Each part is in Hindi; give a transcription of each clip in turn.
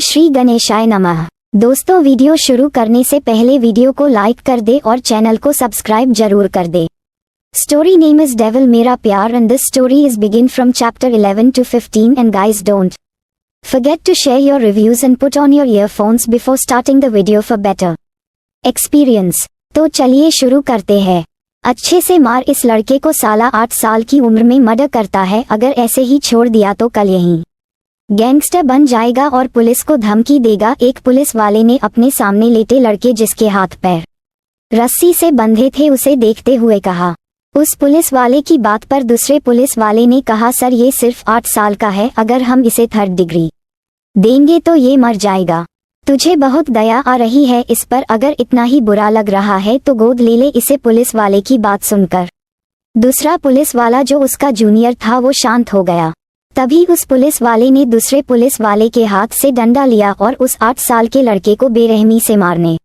श्री गणेशाय नमः। दोस्तों, वीडियो शुरू करने से पहले वीडियो को लाइक कर दे और चैनल को सब्सक्राइब जरूर कर दे। स्टोरी नेम इज डेविल मेरा प्यार and this story is begin from chapter 11 to 15 and guys don't forget to share your reviews and put on your earphones before starting the video for better experience। तो चलिए शुरू करते हैं। अच्छे से मार, इस लड़के को साला 8 साल की उम्र में मर्डर करता है, अगर ऐसे ही छोड़ दिया तो कल यहीं गैंगस्टर बन जाएगा और पुलिस को धमकी देगा। एक पुलिस वाले ने अपने सामने लेटे लड़के जिसके हाथ पैर रस्सी से बंधे थे उसे देखते हुए कहा। उस पुलिस वाले की बात पर दूसरे पुलिस वाले ने कहा, सर ये सिर्फ 8 साल का है, अगर हम इसे 3rd डिग्री देंगे तो ये मर जाएगा। तुझे बहुत दया आ रही है इस पर, अगर इतना ही बुरा लग रहा है तो गोद ले ले इसे। पुलिस वाले की बात सुनकर दूसरा पुलिस वाला जो उसका जूनियर था वो शांत हो गया। तभी उस पुलिस वाले ने दूसरे पुलिस वाले के हाथ से डंडा लिया और उस 8 साल के लड़के को बेरहमी से मारने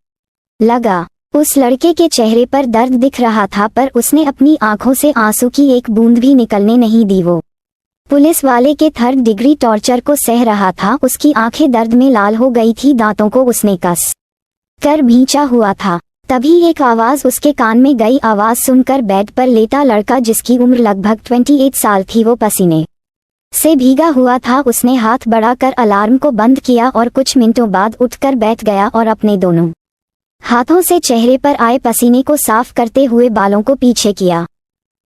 लगा। उस लड़के के चेहरे पर दर्द दिख रहा था पर उसने अपनी आंखों से आंसू की एक बूंद भी निकलने नहीं दी। वो पुलिस वाले के 3rd डिग्री टॉर्चर को सह रहा था। उसकी आंखें दर्द में लाल हो गई थी, दांतों को उसने कस कर भींचा हुआ था। तभी एक आवाज उसके कान में गई। आवाज सुनकर बेड पर लेटा लड़का जिसकी उम्र लगभग 28 साल थी, वो पसीने से भीगा हुआ था। उसने हाथ बढ़ाकर अलार्म को बंद किया और कुछ मिनटों बाद उठकर बैठ गया और अपने दोनों हाथों से चेहरे पर आए पसीने को साफ करते हुए बालों को पीछे किया।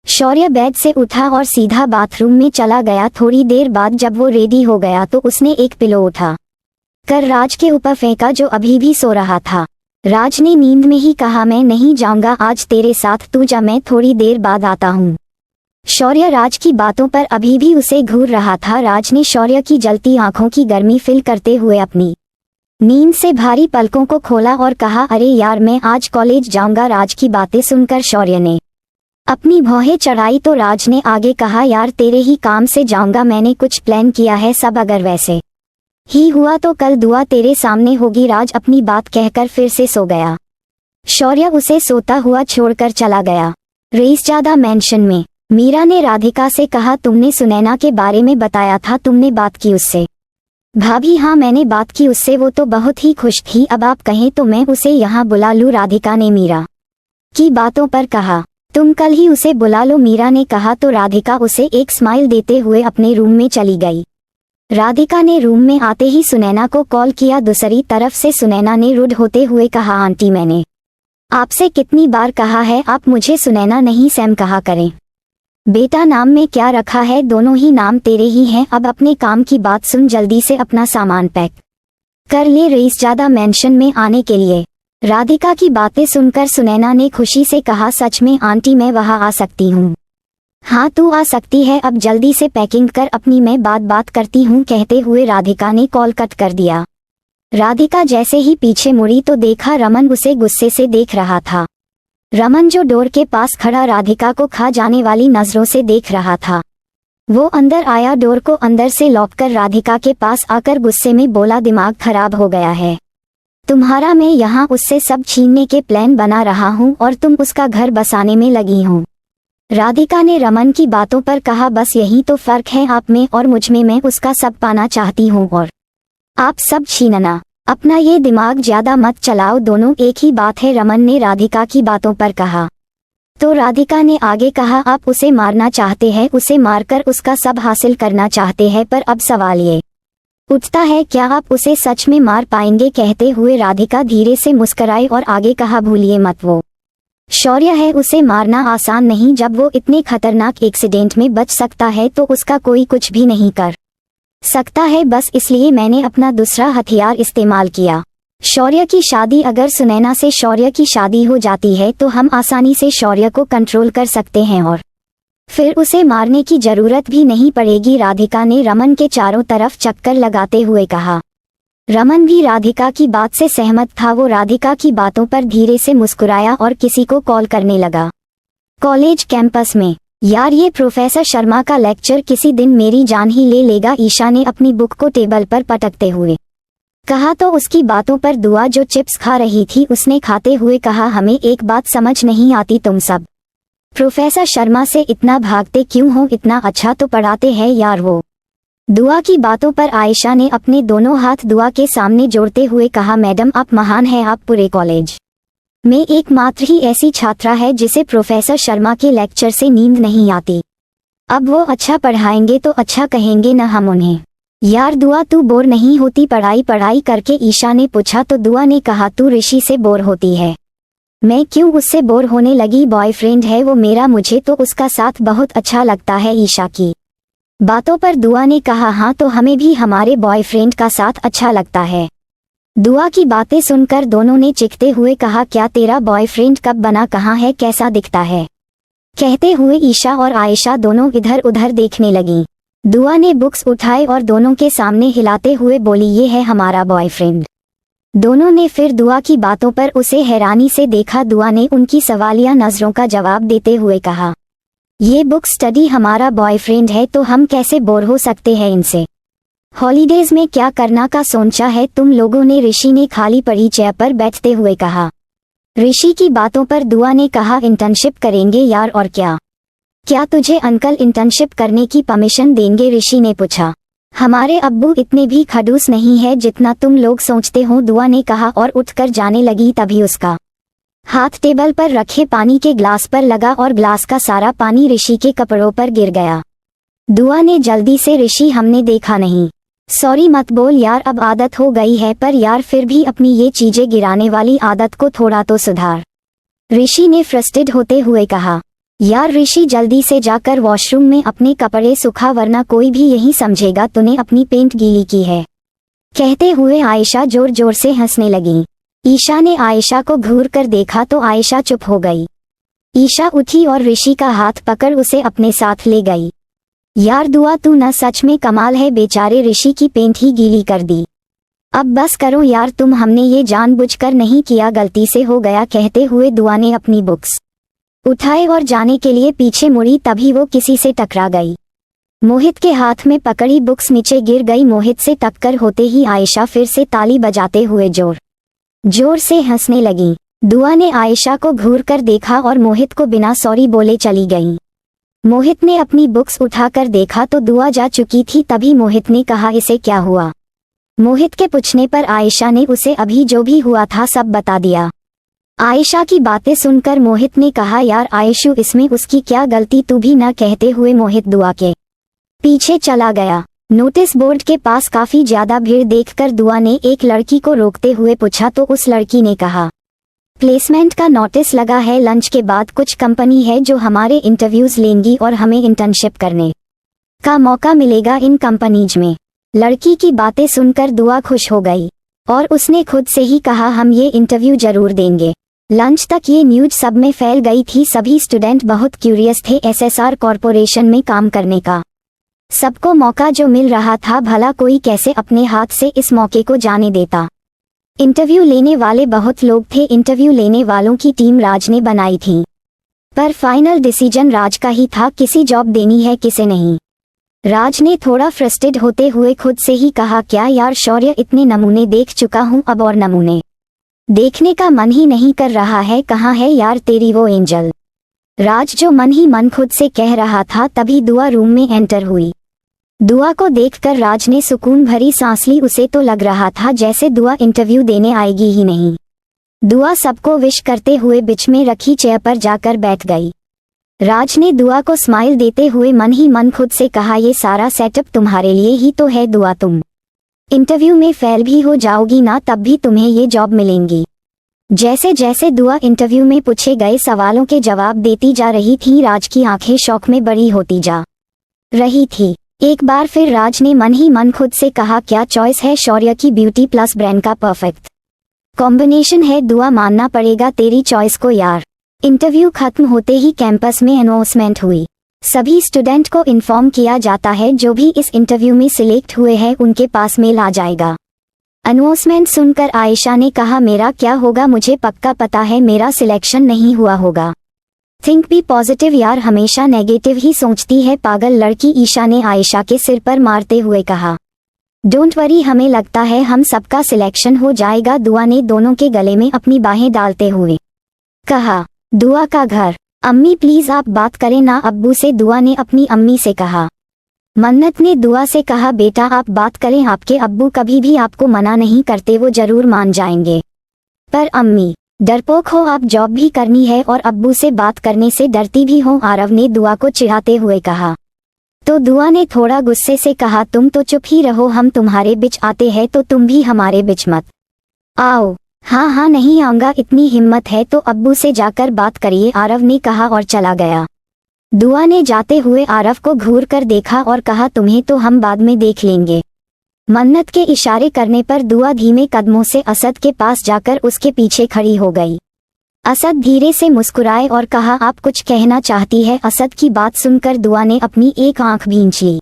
शौर्य बेड से उठा और सीधा बाथरूम में चला गया। थोड़ी देर बाद जब वो रेडी हो गया तो उसने एक पिलो उठा कर राज के ऊपर फेंका जो अभी भी सो रहा था। राज ने नींद में ही कहा, मैं नहीं जाऊंगा आज तेरे साथ, तू जा, मैं थोड़ी देर बाद आता हूँ। शौर्य राज की बातों पर अभी भी उसे घूर रहा था। राज ने शौर्य की जलती आंखों की गर्मी फील करते हुए अपनी नींद से भारी पलकों को खोला और कहा, अरे यार मैं आज कॉलेज जाऊंगा। राज की बातें सुनकर शौर्य ने अपनी भौहें चढ़ाई तो राज ने आगे कहा, यार तेरे ही काम से जाऊंगा, मैंने कुछ प्लान किया है सब, अगर वैसे ही हुआ तो कल दुआ तेरे सामने होगी। राज अपनी बात कहकर फिर से सो गया। शौर्य उसे सोता हुआ छोड़कर चला गया। रईसजादा मैंशन में मीरा ने राधिका से कहा, तुमने सुनैना के बारे में बताया था, तुमने बात की उससे? भाभी हाँ मैंने बात की उससे, वो तो बहुत ही खुश थी। अब आप कहें तो मैं उसे यहाँ बुला लूँ? राधिका ने मीरा की बातों पर कहा। तुम कल ही उसे बुला लो, मीरा ने कहा तो राधिका उसे एक स्माइल देते हुए अपने रूम में चली गई। राधिका ने रूम में आते ही सुनैना को कॉल किया। दूसरी तरफ से सुनैना ने रुड होते हुए कहा, आंटी मैंने आपसे कितनी बार कहा है आप मुझे सुनैना नहीं सैम कहा करें। बेटा नाम में क्या रखा है, दोनों ही नाम तेरे ही हैं। अब अपने काम की बात सुन, जल्दी से अपना सामान पैक कर ले रईसजादा मैंशन में आने के लिए। राधिका की बातें सुनकर सुनैना ने खुशी से कहा, सच में आंटी मैं वहां आ सकती हूँ? हाँ तू आ सकती है, अब जल्दी से पैकिंग कर अपनी, मैं बात करती हूँ। कहते हुए राधिका ने कॉल कट कर दिया। राधिका जैसे ही पीछे मुड़ी तो देखा रमन उसे गुस्से से देख रहा था। रमन जो डोर के पास खड़ा राधिका को खा जाने वाली नजरों से देख रहा था। वो अंदर आया, डोर को अंदर से लॉक कर राधिका के पास आकर गुस्से में बोला, दिमाग खराब हो गया है तुम्हारा? मैं यहाँ उससे सब छीनने के प्लान बना रहा हूँ और तुम उसका घर बसाने में लगी हो। राधिका ने रमन की बातों पर कहा, बस यही तो फर्क है आप में और मुझ में, मैं उसका सब पाना चाहती हूँ और आप सब छीनना। अपना ये दिमाग ज्यादा मत चलाओ, दोनों एक ही बात है, रमन ने राधिका की बातों पर कहा। तो राधिका ने आगे कहा, आप उसे मारना चाहते हैं, उसे मारकर उसका सब हासिल करना चाहते हैं, पर अब सवाल ये उठता है क्या आप उसे सच में मार पाएंगे? कहते हुए राधिका धीरे से मुस्कुराई और आगे कहा, भूलिए मत वो शौर्य है, उसे मारना आसान नहीं। जब वो इतने खतरनाक एक्सीडेंट में बच सकता है तो उसका कोई कुछ भी नहीं कर सकता है, बस इसलिए मैंने अपना दूसरा हथियार इस्तेमाल किया। शौर्य की शादी, अगर सुनैना से शौर्य की शादी हो जाती है तो हम आसानी से शौर्य को कंट्रोल कर सकते हैं और फिर उसे मारने की जरूरत भी नहीं पड़ेगी। राधिका ने रमन के चारों तरफ चक्कर लगाते हुए कहा। रमन भी राधिका की बात से सहमत था। वो राधिका की बातों पर धीरे से मुस्कुराया और किसी को कॉल करने लगा। कॉलेज कैंपस में, यार ये प्रोफेसर शर्मा का लेक्चर किसी दिन मेरी जान ही ले लेगा, ईशा ने अपनी बुक को टेबल पर पटकते हुए कहा। तो उसकी बातों पर दुआ जो चिप्स खा रही थी उसने खाते हुए कहा, हमें एक बात समझ नहीं आती, तुम सब प्रोफेसर शर्मा से इतना भागते क्यों हो? इतना अच्छा तो पढ़ाते हैं यार वो। दुआ की बातों पर आयशा ने अपने दोनों हाथ दुआ के सामने जोड़ते हुए कहा, मैडम आप महान हैं, आप पूरे कॉलेज में एकमात्र ही ऐसी छात्रा है जिसे प्रोफेसर शर्मा के लेक्चर से नींद नहीं आती। अब वो अच्छा पढ़ाएंगे तो अच्छा कहेंगे न हम उन्हें। यार दुआ तू बोर नहीं होती पढ़ाई पढ़ाई करके, ईशा ने पूछा तो दुआ ने कहा तू ऋषि से बोर होती है। मैं क्यों उससे बोर होने लगी, बॉयफ्रेंड है वो मेरा, मुझे तो उसका साथ बहुत अच्छा लगता है। ईशा की बातों पर दुआ ने कहा, हाँ तो हमें भी हमारे बॉयफ्रेंड का साथ अच्छा लगता है। दुआ की बातें सुनकर दोनों ने चिढ़ते हुए कहा, क्या तेरा बॉयफ्रेंड कब बना, कहाँ है, कैसा दिखता है। कहते हुए ईशा और आयशा दोनों इधर उधर देखने लगी। दुआ ने बुक्स उठाए और दोनों के सामने हिलाते हुए बोली, ये है हमारा बॉयफ्रेंड। दोनों ने फिर दुआ की बातों पर उसे हैरानी से देखा। दुआ ने उनकी सवालिया नजरों का जवाब देते हुए कहा, ये बुक स्टडी हमारा बॉयफ्रेंड है तो हम कैसे बोर हो सकते हैं इनसे। हॉलीडेज में क्या करना का सोचा है तुम लोगों ने, ऋषि ने खाली पड़ी चेयर पर बैठते हुए कहा। ऋषि की बातों पर दुआ ने कहा, इंटर्नशिप करेंगे यार, और क्या। क्या तुझे अंकल इंटर्नशिप करने की परमिशन देंगे, ऋषि ने पूछा। हमारे अब्बू इतने भी खड़ूस नहीं है जितना तुम लोग सोचते हो, दुआ ने कहा और उठकर जाने लगी। तभी उसका हाथ टेबल पर रखे पानी के ग्लास पर लगा और ग्लास का सारा पानी ऋषि के कपड़ों पर गिर गया। दुआ ने जल्दी से, ऋषि हमने देखा नहीं, सॉरी मत बोल यार, अब आदत हो गई है, पर यार फिर भी अपनी ये चीजें गिराने वाली आदत को थोड़ा तो सुधार, ऋषि ने फ्रस्ट्रेटेड होते हुए कहा। यार ऋषि जल्दी से जाकर वॉशरूम में अपने कपड़े सुखा, वरना कोई भी यही समझेगा तूने अपनी पेंट गीली की है। कहते हुए आयशा जोर जोर से हंसने लगी। ईशा ने आयशा को घूर कर देखा तो आयशा चुप हो गई। ईशा उठी और ऋषि का हाथ पकड़ उसे अपने साथ ले गई। यार दुआ तू न सच में कमाल है, बेचारे ऋषि की पेंट ही गीली कर दी। अब बस करो यार तुम, हमने ये जानबूझकर नहीं किया, गलती से हो गया। कहते हुए दुआ ने अपनी बुक्स उठाए और जाने के लिए पीछे मुड़ी, तभी वो किसी से टकरा गई। मोहित के हाथ में पकड़ी बुक्स नीचे गिर गई। मोहित से टक्कर होते ही आयशा फिर से ताली बजाते हुए जोर जोर से हंसने लगी। दुआ ने आयशा को घूर कर देखा और मोहित को बिना सॉरी बोले चली गई। मोहित ने अपनी बुक्स उठाकर देखा तो दुआ जा चुकी थी। तभी मोहित ने कहा, इसे क्या हुआ। मोहित के पूछने पर आयशा ने उसे अभी जो भी हुआ था सब बता दिया। आयशा की बातें सुनकर मोहित ने कहा, यार आयशु इसमें उसकी क्या गलती, तू भी न। कहते हुए मोहित दुआ के पीछे चला गया। नोटिस बोर्ड के पास काफी ज्यादा भीड़ देखकर दुआ ने एक लड़की को रोकते हुए पूछा तो उस लड़की ने कहा, प्लेसमेंट का नोटिस लगा है, लंच के बाद कुछ कंपनी है जो हमारे इंटरव्यूज लेंगी और हमें इंटर्नशिप करने का मौका मिलेगा इन कंपनीज में। लड़की की बातें सुनकर दुआ खुश हो गई और उसने खुद से ही कहा, हम ये इंटरव्यू जरूर देंगे। लंच तक ये न्यूज सब में फैल गई थी। सभी स्टूडेंट बहुत क्यूरियस थे एसएसआर कॉरपोरेशन में काम करने का। सबको मौका जो मिल रहा था, भला कोई कैसे अपने हाथ से इस मौके को जाने देता। इंटरव्यू लेने वाले बहुत लोग थे। इंटरव्यू लेने वालों की टीम राज ने बनाई थी, पर फाइनल डिसीजन राज का ही था, किसी जॉब देनी है किसे नहीं। राज ने थोड़ा फ्रस्ट्रेटेड होते हुए खुद से ही कहा, क्या यार शौर्य, इतने नमूने देख चुका हूँ, अब और नमूने देखने का मन ही नहीं कर रहा है। कहाँ है यार तेरी वो एंजल। राज जो मन ही मन खुद से कह रहा था, तभी दुआ रूम में एंटर हुई। दुआ को देखकर राज ने सुकून भरी सांस ली। उसे तो लग रहा था जैसे दुआ इंटरव्यू देने आएगी ही नहीं। दुआ सबको विश करते हुए बीच में रखी चेयर पर जाकर बैठ गई। राज ने दुआ को स्माइल देते हुए मन ही मन खुद से कहा, ये सारा सेटअप तुम्हारे लिए ही तो है दुआ, तुम इंटरव्यू में फेल भी हो जाओगी ना तब भी तुम्हें ये जॉब मिलेंगी। जैसे जैसे दुआ इंटरव्यू में पूछे गए सवालों के जवाब देती जा रही थी, राज की आंखें शौक में बड़ी होती जा रही थी। एक बार फिर राज ने मन ही मन खुद से कहा, क्या चॉइस है शौर्य की, ब्यूटी प्लस ब्रांड का परफेक्ट कॉम्बिनेशन है दुआ, मानना पड़ेगा तेरी चॉइस को यार। इंटरव्यू खत्म होते ही कैंपस में अनाउंसमेंट हुई। सभी स्टूडेंट को इन्फॉर्म किया जाता है जो भी इस इंटरव्यू में सिलेक्ट हुए हैं उनके पास मेल आ जाएगा। अनाउंसमेंट सुनकर आयशा ने कहा, मेरा क्या होगा, मुझे पक्का पता है मेरा सिलेक्शन नहीं हुआ होगा। थिंक बी पॉजिटिव यार, हमेशा नेगेटिव ही सोचती है पागल लड़की, ईशा ने आयशा के सिर पर मारते हुए कहा। डोंट वरी, हमें लगता है हम सबका सिलेक्शन हो जाएगा, दुआ ने दोनों के गले में अपनी बाहें डालते हुए कहा। दुआ का घर। अम्मी प्लीज आप बात करें ना अब्बू से, दुआ ने अपनी अम्मी से कहा। मन्नत ने दुआ से कहा, बेटा आप बात करें, आपके अब्बू कभी भी आपको मना नहीं करते, वो जरूर मान जाएंगे। पर अम्मी डरपोक हो, आप जॉब भी करनी है और अब्बू से बात करने से डरती भी हो, आरव ने दुआ को चिढ़ाते हुए कहा। तो दुआ ने थोड़ा गुस्से से कहा, तुम तो चुप ही रहो, हम तुम्हारे बीच आते हैं तो तुम भी हमारे बीच मत आओ। हाँ हाँ नहीं आऊंगा, इतनी हिम्मत है तो अब्बू से जाकर बात करिए, आरव ने कहा और चला गया। दुआ ने जाते हुए आरव को घूर कर देखा और कहा, तुम्हें तो हम बाद में देख लेंगे। मन्नत के इशारे करने पर दुआ धीमे कदमों से असद के पास जाकर उसके पीछे खड़ी हो गई। असद धीरे से मुस्कुराए और कहा, आप कुछ कहना चाहती है? असद की बात सुनकर दुआ ने अपनी एक आंख भींच ली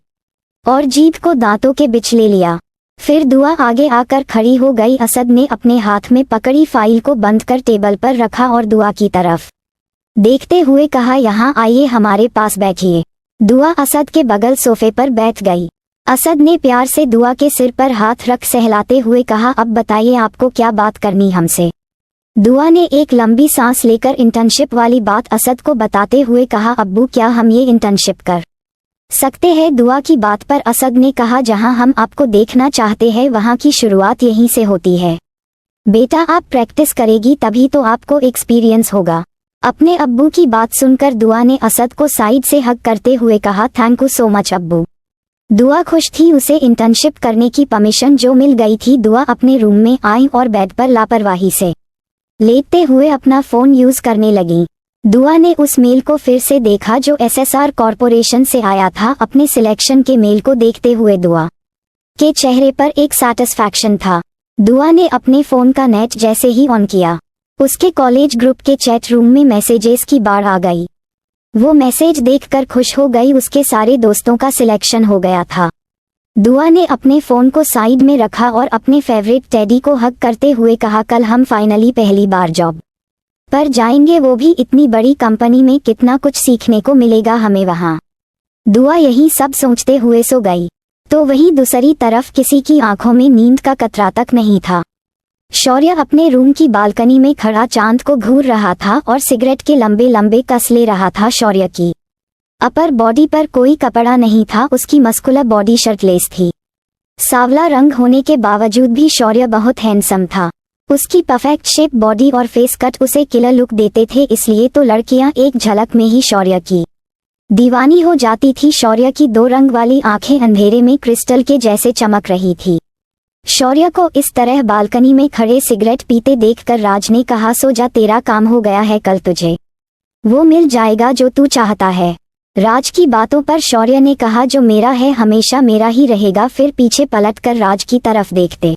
और जीभ को दांतों के बीच ले लिया। फिर दुआ आगे आकर खड़ी हो गई। असद ने अपने हाथ में पकड़ी फाइल को बंद कर टेबल पर रखा और दुआ की तरफ देखते हुए कहा, यहाँ आइए, हमारे पास बैठिए। दुआ असद के बगल सोफे पर बैठ गई। असद ने प्यार से दुआ के सिर पर हाथ रख सहलाते हुए कहा, अब बताइए आपको क्या बात करनी हमसे? दुआ ने एक लंबी सांस लेकर इंटर्नशिप वाली बात असद को बताते हुए कहा, अब्बू क्या हम ये इंटर्नशिप कर सकते हैं? दुआ की बात पर असद ने कहा, जहां हम आपको देखना चाहते हैं वहां की शुरुआत यहीं से होती है। बेटा आप प्रैक्टिस करेगी तभी तो आपको एक्सपीरियंस होगा। अपने अब्बू की बात सुनकर दुआ ने असद को साइड से हग करते हुए कहा, थैंक यू सो मच अब्बू। दुआ खुश थी, उसे इंटर्नशिप करने की परमिशन जो मिल गई थी। दुआ अपने रूम में आई और बेड पर लापरवाही से लेटते हुए अपना फोन यूज करने लगी। दुआ ने उस मेल को फिर से देखा जो एसएसआर कॉरपोरेशन से आया था। अपने सिलेक्शन के मेल को देखते हुए दुआ के चेहरे पर एक सैटिस्फैक्शन था। दुआ ने अपने फोन का नेट जैसे ही ऑन किया, उसके कॉलेज ग्रुप के चैट रूम में मैसेजेस की बाढ़ आ गई। वो मैसेज देखकर खुश हो गई, उसके सारे दोस्तों का सिलेक्शन हो गया था। दुआ ने अपने फोन को साइड में रखा और अपने फेवरेट टेडी को हग करते हुए कहा, कल हम फाइनली पहली बार जॉब पर जाएंगे, वो भी इतनी बड़ी कंपनी में। कितना कुछ सीखने को मिलेगा हमें वहाँ। दुआ यही सब सोचते हुए सो गई। तो वहीं दूसरी तरफ किसी की आंखों में नींद का कतरा तक नहीं था। शौर्य अपने रूम की बालकनी में खड़ा चांद को घूर रहा था और सिगरेट के लंबे लंबे कस ले रहा था। शौर्य की अपर बॉडी पर कोई कपड़ा नहीं था, उसकी मस्कुलर बॉडी शर्टलेस थी। सांवला रंग होने के बावजूद भी शौर्य बहुत हैंडसम था। उसकी परफेक्ट शेप बॉडी और फेस कट उसे किलर लुक देते थे, इसलिए तो लड़कियां एक झलक में ही शौर्य की दीवानी हो जाती थी। शौर्य की 2 रंग वाली आंखें अंधेरे में क्रिस्टल के जैसे चमक रही थी। शौर्य को इस तरह बालकनी में खड़े सिगरेट पीते देखकर राज ने कहा, सो जा, तेरा काम हो गया है, कल तुझे वो मिल जाएगा जो तू चाहता है। राज की बातों पर शौर्य ने कहा, जो मेरा है हमेशा मेरा ही रहेगा। फिर पीछे पलटकर राज की तरफ देखते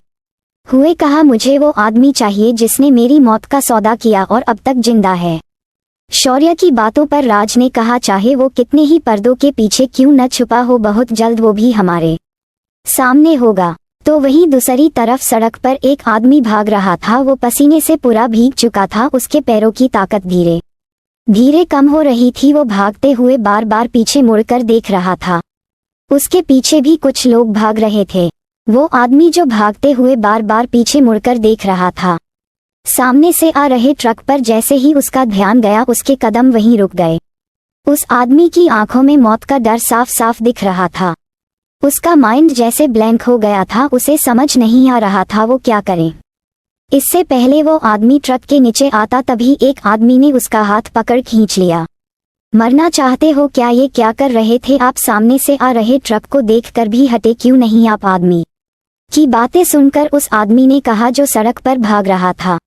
हुए कहा, मुझे वो आदमी चाहिए जिसने मेरी मौत का सौदा किया और अब तक जिंदा है। शौर्य की बातों पर राज ने कहा, चाहे वो कितने ही पर्दों के पीछे क्यों न छुपा हो, बहुत जल्द वो भी हमारे सामने होगा। तो वहीं दूसरी तरफ सड़क पर एक आदमी भाग रहा था। वो पसीने से पूरा भीग चुका था, उसके पैरों की ताकत धीरे धीरे कम हो रही थी। वो भागते हुए बार बार पीछे मुड़कर देख रहा था। उसके पीछे भी कुछ लोग भाग रहे थे। वो आदमी जो भागते हुए बार बार पीछे मुड़कर देख रहा था, सामने से आ रहे ट्रक पर जैसे ही उसका ध्यान गया, उसके कदम वहीं रुक गए। उस आदमी की आंखों में मौत का डर साफ साफ दिख रहा था। उसका माइंड जैसे ब्लैंक हो गया था, उसे समझ नहीं आ रहा था वो क्या करे। इससे पहले वो आदमी ट्रक के नीचे आता तभी एक आदमी ने उसका हाथ पकड़ खींच लिया। मरना चाहते हो क्या? ये क्या कर रहे थे आप? सामने से आ रहे ट्रक को देखकर भी हटे क्यों नहीं आप? आदमी की बातें सुनकर उस आदमी ने कहा जो सड़क पर भाग रहा था,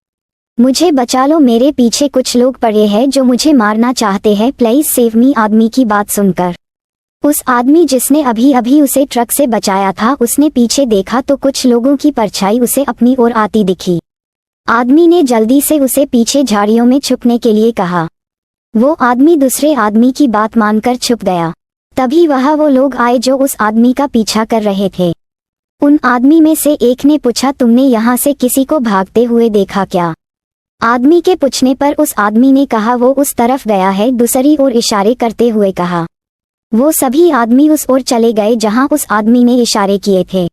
मुझे बचा लो, मेरे पीछे कुछ लोग पड़े हैं जो मुझे मारना चाहते हैं, प्लीज सेव मी। आदमी की बात सुनकर उस आदमी जिसने अभी अभी उसे ट्रक से बचाया था, उसने पीछे देखा तो कुछ लोगों की परछाई उसे अपनी ओर आती दिखी। आदमी ने जल्दी से उसे पीछे झाड़ियों में छुपने के लिए कहा। वो आदमी दूसरे आदमी की बात मानकर छुप गया। तभी वहां वो लोग आए जो उस आदमी का पीछा कर रहे थे। उन आदमी में से एक ने पूछा, तुमने यहाँ से किसी को भागते हुए देखा क्या? आदमी के पूछने पर उस आदमी ने कहा, वो उस तरफ गया है, दूसरी ओर इशारे करते हुए कहा। वो सभी आदमी उस ओर चले गए जहां उस आदमी ने इशारे किए थे।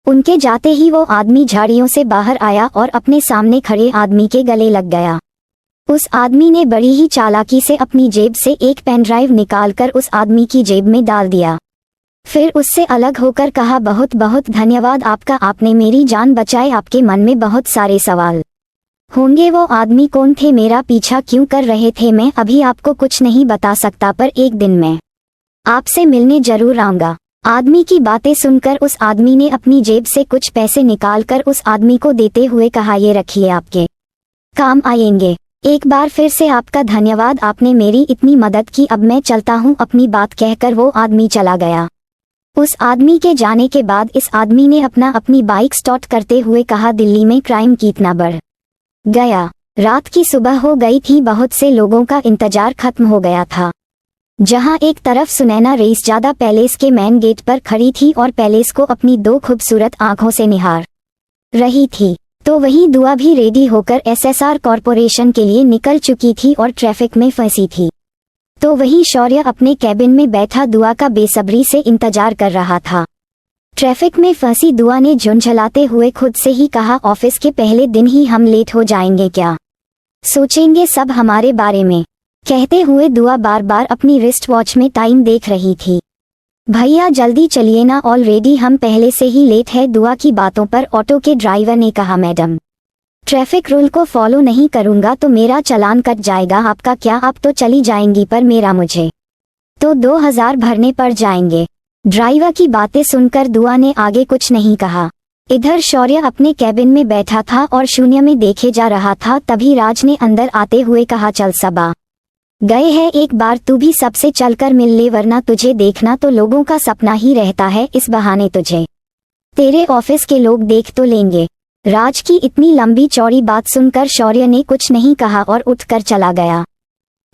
उनके जाते ही वो आदमी झाड़ियों से बाहर आया और अपने सामने खड़े आदमी के गले लग गया। उस आदमी ने बड़ी ही चालाकी से अपनी जेब से एक पेन ड्राइव निकालकर उस आदमी की जेब में डाल दिया। फिर उससे अलग होकर कहा, बहुत बहुत धन्यवाद आपका, आपने मेरी जान बचाई। आपके मन में बहुत सारे सवाल होंगे, वो आदमी कौन थे, मेरा पीछा क्यों कर रहे थे। मैं अभी आपको कुछ नहीं बता सकता, पर एक दिन मैं आपसे मिलने जरूर आऊंगा। आदमी की बातें सुनकर उस आदमी ने अपनी जेब से कुछ पैसे निकालकर उस आदमी को देते हुए कहा, ये रखिए, आपके काम आएंगे। एक बार फिर से आपका धन्यवाद, आपने मेरी इतनी मदद की। अब मैं चलता हूँ। अपनी बात कहकर वो आदमी चला गया। उस आदमी के जाने के बाद इस आदमी ने अपनी बाइक स्टार्ट करते हुए कहा, दिल्ली में क्राइम कितना बढ़ गया। रात की सुबह हो गई थी, बहुत से लोगों का इंतजार खत्म हो गया था। जहां एक तरफ सुनैना रईसजादा पैलेस के मेन गेट पर खड़ी थी और पैलेस को अपनी दो खूबसूरत आंखों से निहार रही थी, तो वहीं दुआ भी रेडी होकर एसएसआर कॉरपोरेशन के लिए निकल चुकी थी और ट्रैफिक में फंसी थी। तो वहीं शौर्य अपने कैबिन में बैठा दुआ का बेसब्री से इंतजार कर रहा था। ट्रैफिक में फंसी दुआ ने झुंझलाते हुए खुद से ही कहा, ऑफिस के पहले दिन ही हम लेट हो जाएंगे, क्या सोचेंगे सब हमारे बारे में। कहते हुए दुआ बार बार अपनी रिस्ट वॉच में टाइम देख रही थी। भैया जल्दी चलिए ना, ऑलरेडी हम पहले से ही लेट है। दुआ की बातों पर ऑटो के ड्राइवर ने कहा, मैडम ट्रैफिक रूल को फॉलो नहीं करूंगा तो मेरा चालान कट जाएगा। आपका क्या, आप तो चली जाएंगी, पर मेरा मुझे तो 2000 भरने पड़ जाएंगे। ड्राइवर की बातें सुनकर दुआ ने आगे कुछ नहीं कहा। इधर शौर्य अपने कैबिन में बैठा था और शून्य में देखे जा रहा था। तभी राज ने अंदर आते हुए कहा, चल सबा गए हैं, एक बार तू भी सबसे चलकर मिल ले, वरना तुझे देखना तो लोगों का सपना ही रहता है। इस बहाने तुझे तेरे ऑफिस के लोग देख तो लेंगे। राज की इतनी लंबी चौड़ी बात सुनकर शौर्य ने कुछ नहीं कहा और उठकर चला गया।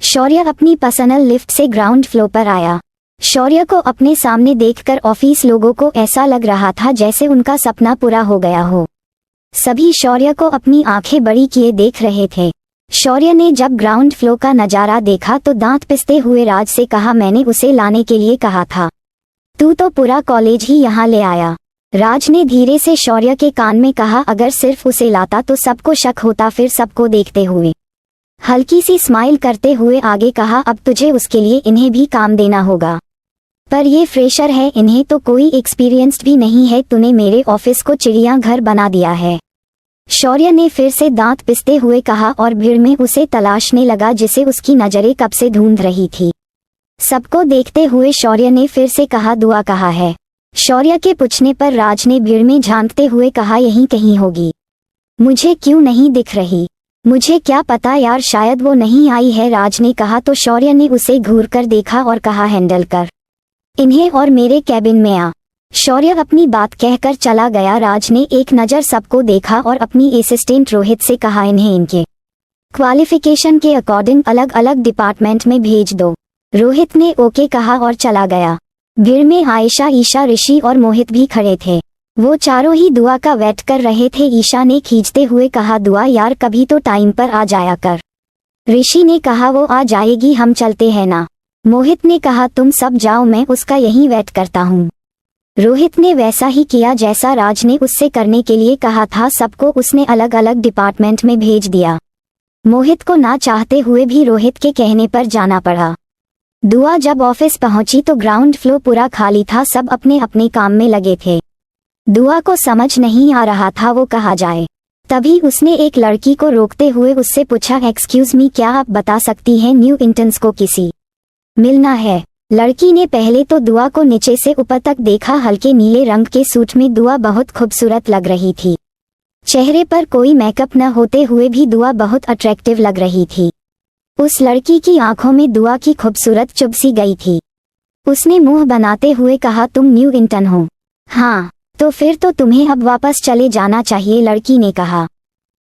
शौर्य अपनी पर्सनल लिफ्ट से ग्राउंड फ्लोर पर आया। शौर्य को अपने सामने देखकर ऑफिस लोगों को ऐसा लग रहा था जैसे उनका सपना पूरा हो गया हो। सभी शौर्य को अपनी आंखें बड़ी किए देख रहे थे। शौर्य ने जब ग्राउंड फ्लोर का नजारा देखा तो दांत पिसते हुए राज से कहा, मैंने उसे लाने के लिए कहा था, तू तो पूरा कॉलेज ही यहाँ ले आया। राज ने धीरे से शौर्य के कान में कहा, अगर सिर्फ उसे लाता तो सबको शक होता। फिर सबको देखते हुए हल्की सी स्माइल करते हुए आगे कहा, अब तुझे उसके लिए इन्हें भी काम देना होगा, पर ये फ्रेशर है, इन्हें तो कोई एक्सपीरियंस्ड भी नहीं है। तूने मेरे ऑफिस को चिड़ियाघर बना दिया है। शौर्य ने फिर से दांत पिसते हुए कहा और भीड़ में उसे तलाशने लगा जिसे उसकी नजरें कब से ढूंढ रही थी। सबको देखते हुए शौर्य ने फिर से कहा, दुआ कहाँ है। शौर्य के पूछने पर राज ने भीड़ में झांकते हुए कहा, यहीं कहीं होगी, मुझे क्यों नहीं दिख रही। मुझे क्या पता यार, शायद वो नहीं आई है, राज ने कहा। तो शौर्य ने उसे घूर कर देखा और कहा, हैंडल कर इन्हें और मेरे कैबिन में आ। शौर्य अपनी बात कहकर चला गया। राज ने एक नज़र सबको देखा और अपनी असिस्टेंट रोहित से कहा, इन्हें इनके क्वालिफिकेशन के अकॉर्डिंग अलग अलग डिपार्टमेंट में भेज दो। रोहित ने ओके कहा और चला गया। भीड़ में आयशा, ईशा, ऋषि और मोहित भी खड़े थे। वो चारों ही दुआ का वेट कर रहे थे। ईशा ने खींचते हुए कहा, दुआ यार कभी तो टाइम पर आ जाया कर। ऋषि ने कहा, वो आ जाएगी, हम चलते हैं ना। मोहित ने कहा, तुम सब जाओ, मैं उसका यहीं वेट करता हूँ। रोहित ने वैसा ही किया जैसा राज ने उससे करने के लिए कहा था। सबको उसने अलग अलग डिपार्टमेंट में भेज दिया। मोहित को ना चाहते हुए भी रोहित के कहने पर जाना पड़ा। दुआ जब ऑफिस पहुंची तो ग्राउंड फ्लोर पूरा खाली था, सब अपने अपने काम में लगे थे। दुआ को समझ नहीं आ रहा था वो कहाँ जाए। तभी उसने एक लड़की को रोकते हुए उससे पूछा, एक्सक्यूज मी, क्या आप बता सकती हैं न्यू इंटर्न्स को किसी मिलना है। लड़की ने पहले तो दुआ को नीचे से ऊपर तक देखा। हल्के नीले रंग के सूट में दुआ बहुत खूबसूरत लग रही थी। चेहरे पर कोई मेकअप न होते हुए भी दुआ बहुत अट्रैक्टिव लग रही थी। उस लड़की की आंखों में दुआ की खूबसूरत चुभ सी गई थी। उसने मुंह बनाते हुए कहा, तुम न्यू इंटर्न हो? हाँ। तो फिर तो तुम्हें अब वापस चले जाना चाहिए, लड़की ने कहा।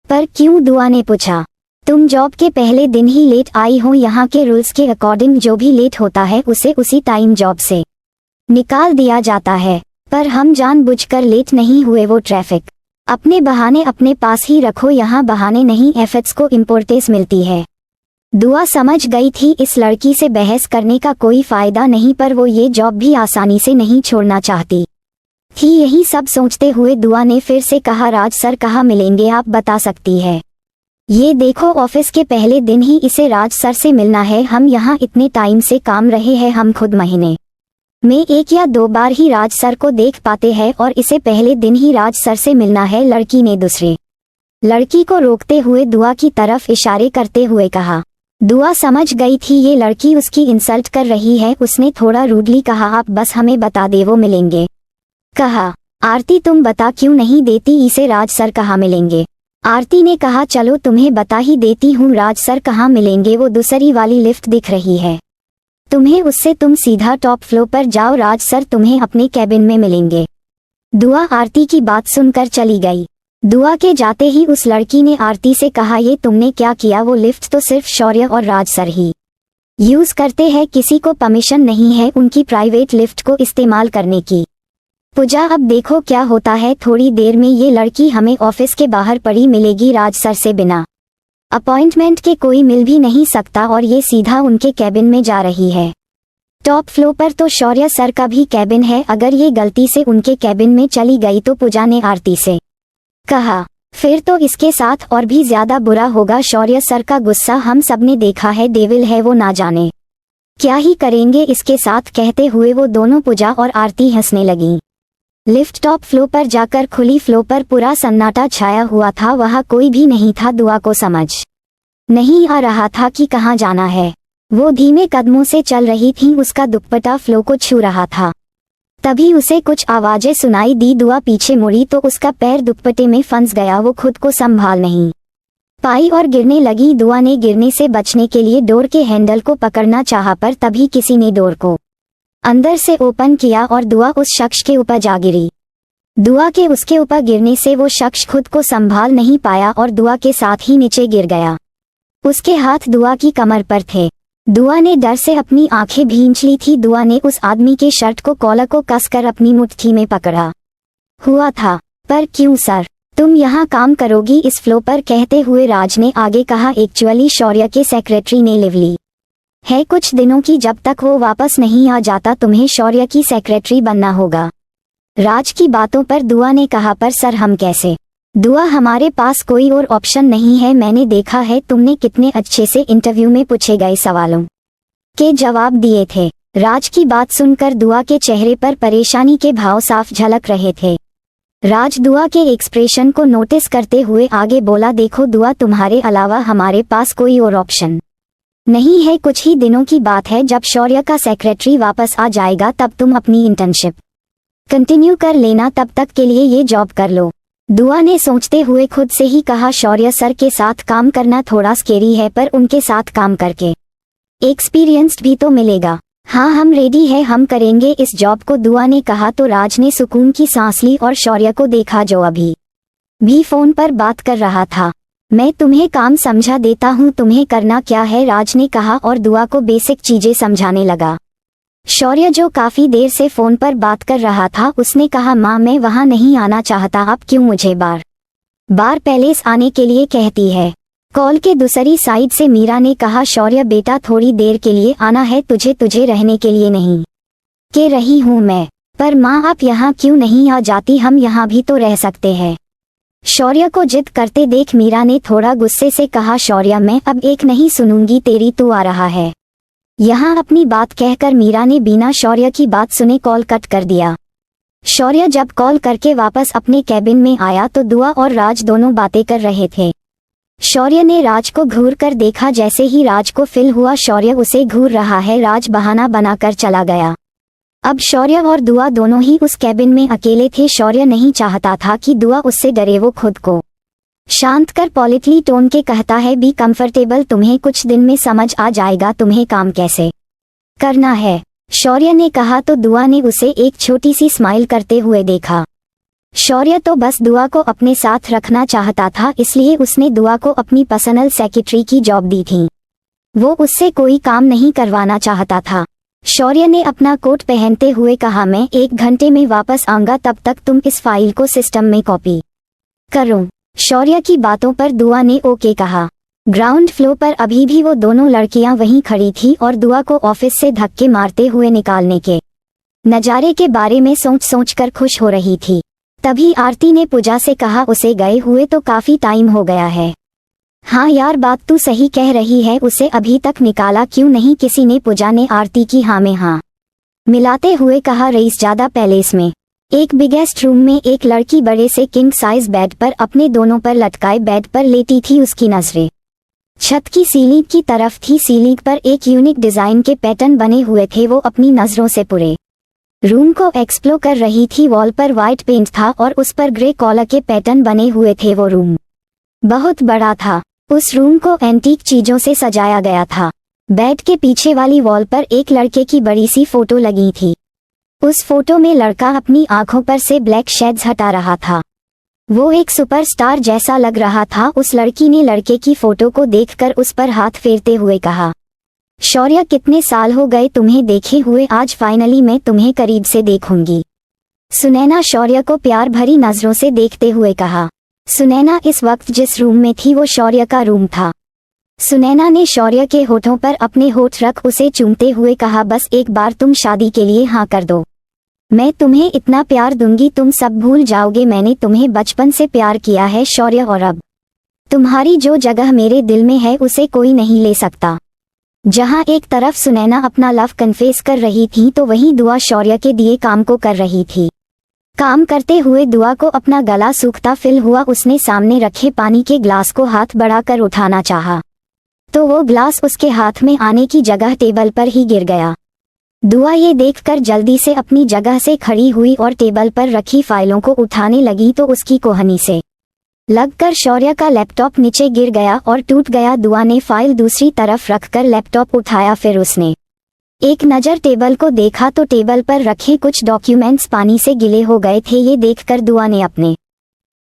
पर क्यों? दुआ ने पूछा। तुम जॉब के पहले दिन ही लेट आई हो। यहाँ के रूल्स के अकॉर्डिंग जो भी लेट होता है उसे उसी टाइम जॉब से निकाल दिया जाता है, पर हम जानबूझकर लेट नहीं हुए। वो ट्रैफिक अपने बहाने अपने पास ही रखो, यहाँ बहाने नहीं, एफर्ट्स को इम्पोर्टेंस मिलती है। दुआ समझ गई थी इस लड़की से बहस करने का कोई फायदा नहीं, पर वो ये जॉब भी आसानी से नहीं छोड़ना चाहती थी। यही सब सोचते हुए दुआ ने फिर से कहा, राज सर कहाँ मिलेंगे, आप बता सकती है? ये देखो, ऑफिस के पहले दिन ही इसे राज सर से मिलना है। हम यहाँ इतने टाइम से काम रहे हैं, हम खुद महीने में एक या दो बार ही राज सर को देख पाते हैं और इसे पहले दिन ही राज सर से मिलना है, लड़की ने दूसरे लड़की को रोकते हुए दुआ की तरफ इशारे करते हुए कहा। दुआ समझ गई थी ये लड़की उसकी इंसल्ट कर रही है। उसने थोड़ा रूडली कहा, आप बस हमें बता दे वो मिलेंगे कहा। आरती तुम बता क्यों नहीं देती इसे, राज सर कहाँ मिलेंगे। आरती ने कहा, चलो तुम्हें बता ही देती हूँ राज सर कहाँ मिलेंगे, वो दूसरी वाली लिफ्ट दिख रही है तुम्हें, उससे तुम सीधा टॉप फ्लोर पर जाओ, राज सर तुम्हें अपने कैबिन में मिलेंगे। दुआ आरती की बात सुनकर चली गई। दुआ के जाते ही उस लड़की ने आरती से कहा, ये तुमने क्या किया, वो लिफ्ट तो सिर्फ शौर्य और राज सर ही यूज करते हैं, किसी को परमिशन नहीं है उनकी प्राइवेट लिफ्ट को इस्तेमाल करने की। पूजा अब देखो क्या होता है, थोड़ी देर में ये लड़की हमें ऑफिस के बाहर पड़ी मिलेगी, राज सर से बिना अपॉइंटमेंट के कोई मिल भी नहीं सकता और ये सीधा उनके कैबिन में जा रही है। टॉप फ्लोर पर तो शौर्य सर का भी कैबिन है, अगर ये गलती से उनके कैबिन में चली गई तो पूजा ने आरती से कहा, फिर तो इसके साथ और भी ज्यादा बुरा होगा। शौर्य सर का गुस्सा हम सबने देखा है, डेविल है वो, ना जाने क्या ही करेंगे इसके साथ। कहते हुए वो दोनों पूजा और आरती हंसने लगीं। लिफ्ट टॉप फ्लोर पर जाकर खुली, फ्लोर पर पूरा सन्नाटा छाया हुआ था, वहां कोई भी नहीं था। दुआ को समझ नहीं आ रहा था कि कहाँ जाना है। वो धीमे कदमों से चल रही थी, उसका दुपट्टा फ्लोर को छू रहा था। तभी उसे कुछ आवाजें सुनाई दी। दुआ पीछे मुड़ी तो उसका पैर दुपट्टे में फंस गया, वो खुद को संभाल नहीं पाई और गिरने लगी। दुआ ने गिरने से बचने के लिए डोर के हैंडल को पकड़ना चाहा, पर तभी किसी ने डोर को अंदर से ओपन किया और दुआ उस शख्स के ऊपर जा गिरी। दुआ के उसके ऊपर गिरने से वो शख्स खुद को संभाल नहीं पाया और दुआ के साथ ही नीचे गिर गया। उसके हाथ दुआ की कमर पर थे। दुआ ने डर से अपनी आंखें भींच ली थी। दुआ ने उस आदमी के शर्ट को कॉलर को कसकर अपनी मुट्ठी में पकड़ा हुआ था। पर क्यों सर, तुम यहाँ काम करोगी इस फ्लोर पर, कहते हुए राज ने आगे कहा। एक्चुअली शौर्य के सेक्रेटरी ने लिव ली है कुछ दिनों की, जब तक वो वापस नहीं आ जाता तुम्हें शौर्य की सेक्रेटरी बनना होगा। राज की बातों पर दुआ ने कहा, पर सर हम कैसे। दुआ, हमारे पास कोई और ऑप्शन नहीं है, मैंने देखा है तुमने कितने अच्छे से इंटरव्यू में पूछे गए सवालों के जवाब दिए थे। राज की बात सुनकर दुआ के चेहरे पर परेशानी के भाव साफ झलक रहे थे। राज दुआ के एक्सप्रेशन को नोटिस करते हुए आगे बोला, देखो दुआ, तुम्हारे अलावा हमारे पास कोई और ऑप्शन नहीं है। कुछ ही दिनों की बात है, जब शौर्य का सेक्रेटरी वापस आ जाएगा तब तुम अपनी इंटर्नशिप कंटिन्यू कर लेना, तब तक के लिए ये जॉब कर लो। दुआ ने सोचते हुए खुद से ही कहा, शौर्य सर के साथ काम करना थोड़ा स्केरी है, पर उनके साथ काम करके एक्सपीरियंस्ड भी तो मिलेगा। हाँ हम रेडी है, हम करेंगे इस जॉब को, दुआ ने कहा। तो राज ने सुकून की सांस ली और शौर्य को देखा जो अभी भी फोन पर बात कर रहा था। मैं तुम्हें काम समझा देता हूँ, तुम्हें करना क्या है, राज ने कहा और दुआ को बेसिक चीजें समझाने लगा। शौर्य जो काफी देर से फोन पर बात कर रहा था, उसने कहा, माँ मैं वहाँ नहीं आना चाहता, आप क्यों मुझे बार बार पैलेस आने के लिए कहती है। कॉल के दूसरी साइड से मीरा ने कहा, शौर्य बेटा थोड़ी देर के लिए आना है तुझे, तुझे रहने के लिए नहीं कह रही हूँ मैं। पर माँ आप यहाँ क्यों नहीं आ जाती, हम यहाँ भी तो रह सकते हैं। शौर्य को जिद करते देख मीरा ने थोड़ा गुस्से से कहा, शौर्य मैं अब एक नहीं सुनूंगी तेरी, तू आ रहा है यहाँ अपनी बात कहकर मीरा ने बिना शौर्य की बात सुने कॉल कट कर दिया। शौर्य जब कॉल करके वापस अपने कैबिन में आया तो दुआ और राज दोनों बातें कर रहे थे। शौर्य ने राज को घूर कर देखा, जैसे ही राज को फील हुआ शौर्य उसे घूर रहा है, राज बहाना बनाकर चला गया। अब शौर्य और दुआ दोनों ही उस कैबिन में अकेले थे। शौर्य नहीं चाहता था कि दुआ उससे डरे, वो खुद को शांत कर पॉलिटली टोन के कहता है, बी कंफर्टेबल, तुम्हें कुछ दिन में समझ आ जाएगा तुम्हें काम कैसे करना है। शौर्य ने कहा तो दुआ ने उसे एक छोटी सी स्माइल करते हुए देखा। शौर्य तो बस दुआ को अपने साथ रखना चाहता था, इसलिए उसने दुआ को अपनी पर्सनल सेक्रेटरी की जॉब दी थी। वो उससे कोई काम नहीं करवाना चाहता था। शौर्य ने अपना कोट पहनते हुए कहा, मैं 1 घंटे में वापस आऊंगा, तब तक तुम इस फाइल को सिस्टम में कॉपी करो। शौर्य की बातों पर दुआ ने ओके कहा। ग्राउंड फ्लोर पर अभी भी वो दोनों लड़कियां वहीं खड़ी थी और दुआ को ऑफिस से धक्के मारते हुए निकालने के नजारे के बारे में सोच सोच कर खुश हो रही थी। तभी आरती ने पूजा से कहा, उसे गए हुए तो काफी टाइम हो गया है। हाँ यार बात तू सही कह रही है, उसे अभी तक निकाला क्यों नहीं किसी ने, पूजा ने आरती की हाँ में हाँ मिलाते हुए कहा, रईसजादा पैलेस में एक बिगेस्ट रूम में एक लड़की बड़े से किंग साइज बेड पर अपने दोनों पर लटकाए बेड पर लेटी थी। उसकी नजरें छत की सीलिंग की तरफ थी। सीलिंग पर एक यूनिक डिजाइन के पैटर्न बने हुए थे। वो अपनी नजरों से पूरे रूम को एक्सप्लोर कर रही थी। वॉल पर व्हाइट पेंट था और उस पर ग्रे कॉलर के पैटर्न बने हुए थे। वो रूम बहुत बड़ा था। उस रूम को एंटीक चीजों से सजाया गया था। बेड के पीछे वाली वॉल पर एक लड़के की बड़ी सी फोटो लगी थी। उस फोटो में लड़का अपनी आंखों पर से ब्लैक शेड्स हटा रहा था। वो एक सुपरस्टार जैसा लग रहा था। उस लड़की ने लड़के की फोटो को देखकर उस पर हाथ फेरते हुए कहा, शौर्य, कितने साल हो गए तुम्हें देखे हुए, आज फाइनली मैं तुम्हें करीब से देखूंगी। सुनैना शौर्य को प्यार भरी नजरों से देखते हुए कहा। सुनैना इस वक्त जिस रूम में थी वो शौर्य का रूम था। सुनैना ने शौर्य के होठों पर अपने होठ रख उसे चूमते हुए कहा, बस एक बार तुम शादी के लिए हाँ कर दो। मैं तुम्हें इतना प्यार दूंगी तुम सब भूल जाओगे। मैंने तुम्हें बचपन से प्यार किया है शौर्य, और अब तुम्हारी जो जगह मेरे दिल में है उसे कोई नहीं ले सकता। जहां एक तरफ सुनैना अपना लव कन्फेस कर रही थी तो वहीं दुआ शौर्य के दिए काम को कर रही थी। काम करते हुए दुआ को अपना गला सूखता फील हुआ। उसने सामने रखे पानी के ग्लास को हाथ बढ़ाकर उठाना चाहा तो वो ग्लास उसके हाथ में आने की जगह टेबल पर ही गिर गया। दुआ ये देखकर जल्दी से अपनी जगह से खड़ी हुई और टेबल पर रखी फाइलों को उठाने लगी तो उसकी कोहनी से लगकर शौर्य का लैपटॉप नीचे गिर गया और टूट गया। दुआ ने फाइल दूसरी तरफ रखकर लैपटॉप उठाया। फिर उसने एक नज़र टेबल को देखा तो टेबल पर रखे कुछ डॉक्यूमेंट्स पानी से गिले हो गए थे। ये देखकर दुआ ने अपने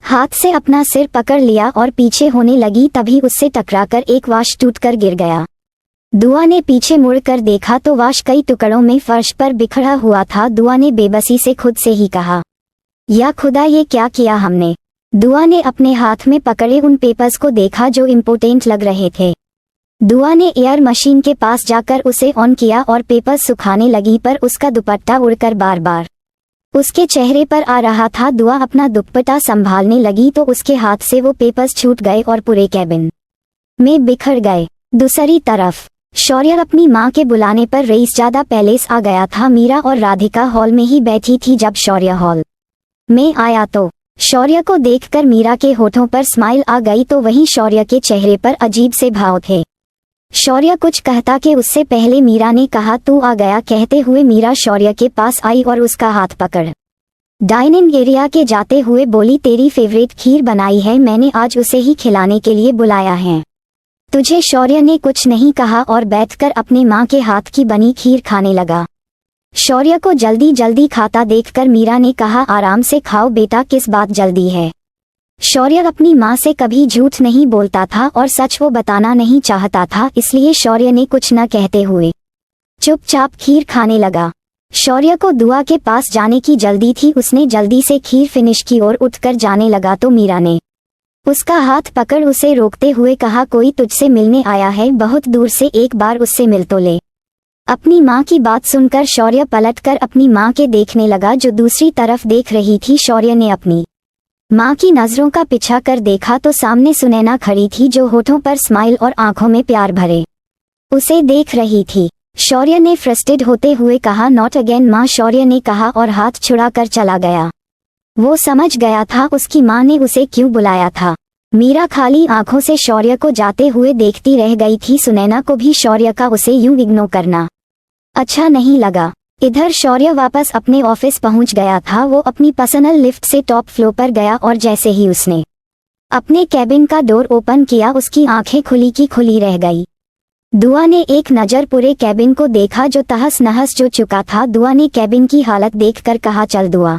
हाथ से अपना सिर पकड़ लिया और पीछे होने लगी। तभी उससे टकराकर एक वाश टूटकर गिर गया। दुआ ने पीछे मुड़कर देखा तो वाश कई टुकड़ों में फर्श पर बिखरा हुआ था। दुआ ने बेबसी से खुद से ही कहा, या खुदा, ये क्या किया हमने। दुआ ने अपने हाथ में पकड़े उन पेपर्स को देखा जो इम्पोर्टेंट लग रहे थे। दुआ ने एयर मशीन के पास जाकर उसे ऑन किया और पेपर्स सुखाने लगी, पर उसका दुपट्टा उड़कर बार बार उसके चेहरे पर आ रहा था। दुआ अपना दुपट्टा संभालने लगी तो उसके हाथ से वो पेपर्स छूट गए और पूरे कैबिन में बिखर गए। दूसरी तरफ शौर्य अपनी मां के बुलाने पर रईसजादा पैलेस आ गया था। मीरा और राधिका हॉल में ही बैठी थी। जब शौर्य हॉल में आया तो शौर्य को देखकर मीरा के होठों पर स्माइल आ गई तो वहीं शौर्य के चेहरे पर अजीब से भाव थे। शौर्य कुछ कहता कि उससे पहले मीरा ने कहा, तू आ गया। कहते हुए मीरा शौर्य के पास आई और उसका हाथ पकड़ डाइनिंग एरिया के जाते हुए बोली, तेरी फेवरेट खीर बनाई है, मैंने आज उसे ही खिलाने के लिए बुलाया है तुझे। शौर्य ने कुछ नहीं कहा और बैठकर अपने माँ के हाथ की बनी खीर खाने लगा। शौर्य को जल्दी जल्दी खाता देखकर मीरा ने कहा, आराम से खाओ बेटा, किस बात जल्दी है। शौर्य अपनी माँ से कभी झूठ नहीं बोलता था और सच वो बताना नहीं चाहता था, इसलिए शौर्य ने कुछ न कहते हुए चुपचाप खीर खाने लगा। शौर्य को दुआ के पास जाने की जल्दी थी। उसने जल्दी से खीर फिनिश की और उठकर जाने लगा तो मीरा ने उसका हाथ पकड़ उसे रोकते हुए कहा, कोई तुझसे मिलने आया है, बहुत दूर से, एक बार उससे मिल तो ले। अपनी माँ की बात सुनकर शौर्य पलटकर अपनी माँ के देखने लगा जो दूसरी तरफ देख रही थी। शौर्य ने अपनी माँ की नजरों का पीछा कर देखा तो सामने सुनैना खड़ी थी जो होठों पर स्माइल और आंखों में प्यार भरे उसे देख रही थी। शौर्य ने फ्रस्ट्रेटेड होते हुए कहा, नॉट अगेन माँ। शौर्य ने कहा और हाथ छुड़ाकर चला गया। वो समझ गया था उसकी माँ ने उसे क्यों बुलाया था। मीरा खाली आंखों से शौर्य को जाते हुए देखती रह गई थी। सुनैना को भी शौर्य का उसे यूं इग्नोर करना अच्छा नहीं लगा। इधर शौर्य वापस अपने ऑफिस पहुंच गया था। वो अपनी पर्सनल लिफ्ट से टॉप फ्लोर पर गया और जैसे ही उसने अपने कैबिन का डोर ओपन किया उसकी आंखें खुली की खुली रह गई। दुआ ने एक नज़र पूरे कैबिन को देखा जो तहस नहस हो चुका था। दुआ ने कैबिन की हालत देखकर कहा, चल दुआ,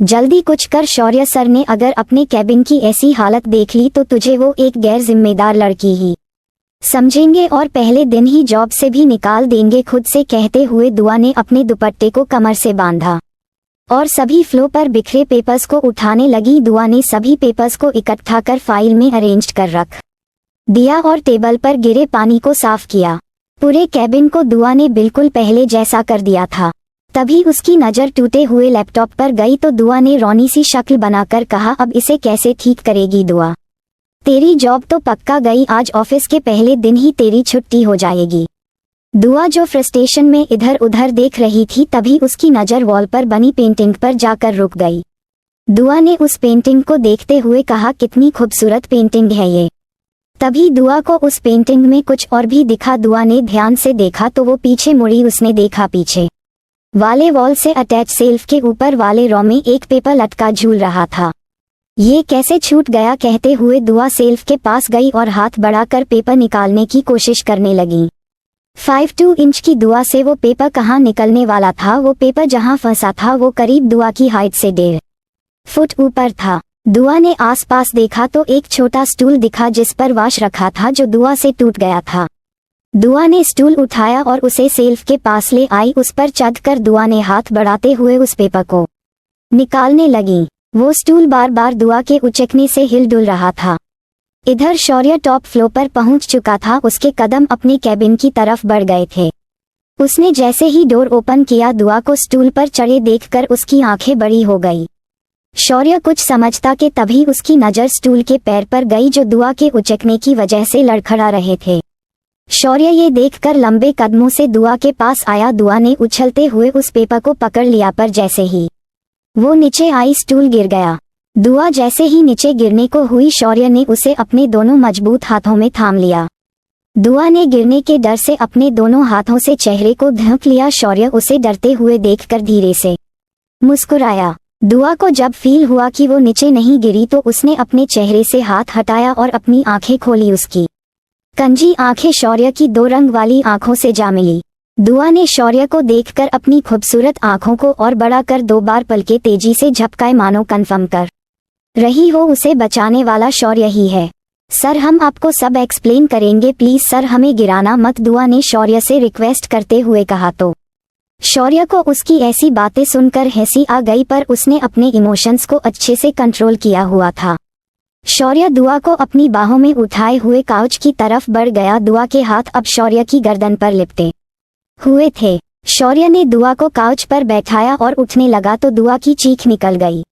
जल्दी कुछ कर। शौर्य सर ने अगर अपने कैबिन की ऐसी हालत देख ली तो तुझे वो एक गैर जिम्मेदार लड़की ही समझेंगे और पहले दिन ही जॉब से भी निकाल देंगे। खुद से कहते हुए दुआ ने अपने दुपट्टे को कमर से बांधा और सभी फ्लो पर बिखरे पेपर्स को उठाने लगी। दुआ ने सभी पेपर्स को इकट्ठा कर फाइल में अरेंज कर रख दिया और टेबल पर गिरे पानी को साफ किया। पूरे कैबिन को दुआ ने बिल्कुल पहले जैसा कर दिया था। तभी उसकी नज़र टूटे हुए लैपटॉप पर गई तो दुआ ने रोनी सी शक्ल बनाकर कहा, अब इसे कैसे ठीक करेगी दुआ, तेरी जॉब तो पक्का गई, आज ऑफिस के पहले दिन ही तेरी छुट्टी हो जाएगी। दुआ जो फ्रस्ट्रेशन में इधर उधर देख रही थी, तभी उसकी नज़र वॉल पर बनी पेंटिंग पर जाकर रुक गई। दुआ ने उस पेंटिंग को देखते हुए कहा, कितनी खूबसूरत पेंटिंग है ये। तभी दुआ को उस पेंटिंग में कुछ और भी दिखा। दुआ ने ध्यान से देखा तो वो पीछे मुड़ी। उसने देखा पीछे वाले वॉल से अटैच सेल्फ के ऊपर वाले रॉ में एक पेपर लटका झूल रहा था। ये कैसे छूट गया, कहते हुए दुआ सेल्फ के पास गई और हाथ बढ़ाकर पेपर निकालने की कोशिश करने लगी। 5-2 इंच की दुआ से वो पेपर कहाँ निकलने वाला था। वो पेपर जहाँ फंसा था वो करीब दुआ की हाइट से 1.5 फुट ऊपर था। दुआ ने आसपास देखा तो एक छोटा स्टूल दिखा जिस पर वाश रखा था, जो दुआ से टूट गया था। दुआ ने स्टूल उठाया और उसे सेल्फ के पास ले आई। उस पर चढ़कर दुआ ने हाथ बढ़ाते हुए उस पेपर को निकालने लगी। वो स्टूल बार बार दुआ के उचकने से हिल डुल रहा था। इधर शौर्य टॉप फ्लोर पर पहुंच चुका था। उसके कदम अपने कैबिन की तरफ बढ़ गए थे। उसने जैसे ही डोर ओपन किया, दुआ को स्टूल पर चढ़े देखकर उसकी आंखें बड़ी हो गई। शौर्य कुछ समझता कि तभी उसकी नज़र स्टूल के पैर पर गई, जो दुआ के उचकने की वजह से लड़खड़ा रहे थे। शौर्य ये देखकर लंबे कदमों से दुआ के पास आया। दुआ ने उछलते हुए उस पेपर को पकड़ लिया, पर जैसे ही वो नीचे आई, स्टूल गिर गया। दुआ जैसे ही नीचे गिरने को हुई, शौर्य ने उसे अपने दोनों मजबूत हाथों में थाम लिया। दुआ ने गिरने के डर से अपने दोनों हाथों से चेहरे को ढक लिया। शौर्य उसे डरते हुए देखकर धीरे से मुस्कुराया। दुआ को जब फील हुआ कि वो नीचे नहीं गिरी तो उसने अपने चेहरे से हाथ हटाया और अपनी आंखें खोली। उसकी कंजी आंखें शौर्य की 2 रंग वाली आंखों से जा मिली। दुआ ने शौर्य को देखकर अपनी खूबसूरत आंखों को और बढ़ाकर 2 बार पलकें तेजी से झपकाए, मानो कन्फर्म कर रही हो उसे बचाने वाला शौर्य ही है। सर, हम आपको सब एक्सप्लेन करेंगे, प्लीज सर हमें गिराना मत, दुआ ने शौर्य से रिक्वेस्ट करते हुए कहा। तो शौर्य को उसकी ऐसी बातें सुनकर हंसी आ गई, पर उसने अपने इमोशंस को अच्छे से कंट्रोल किया हुआ था। शौर्य दुआ को अपनी बाहों में उठाए हुए काउच की तरफ बढ़ गया। दुआ के हाथ अब शौर्य की गर्दन पर लिपटे हुए थे। शौर्य ने दुआ को काउच पर बैठाया और उठने लगा तो दुआ की चीख निकल गई।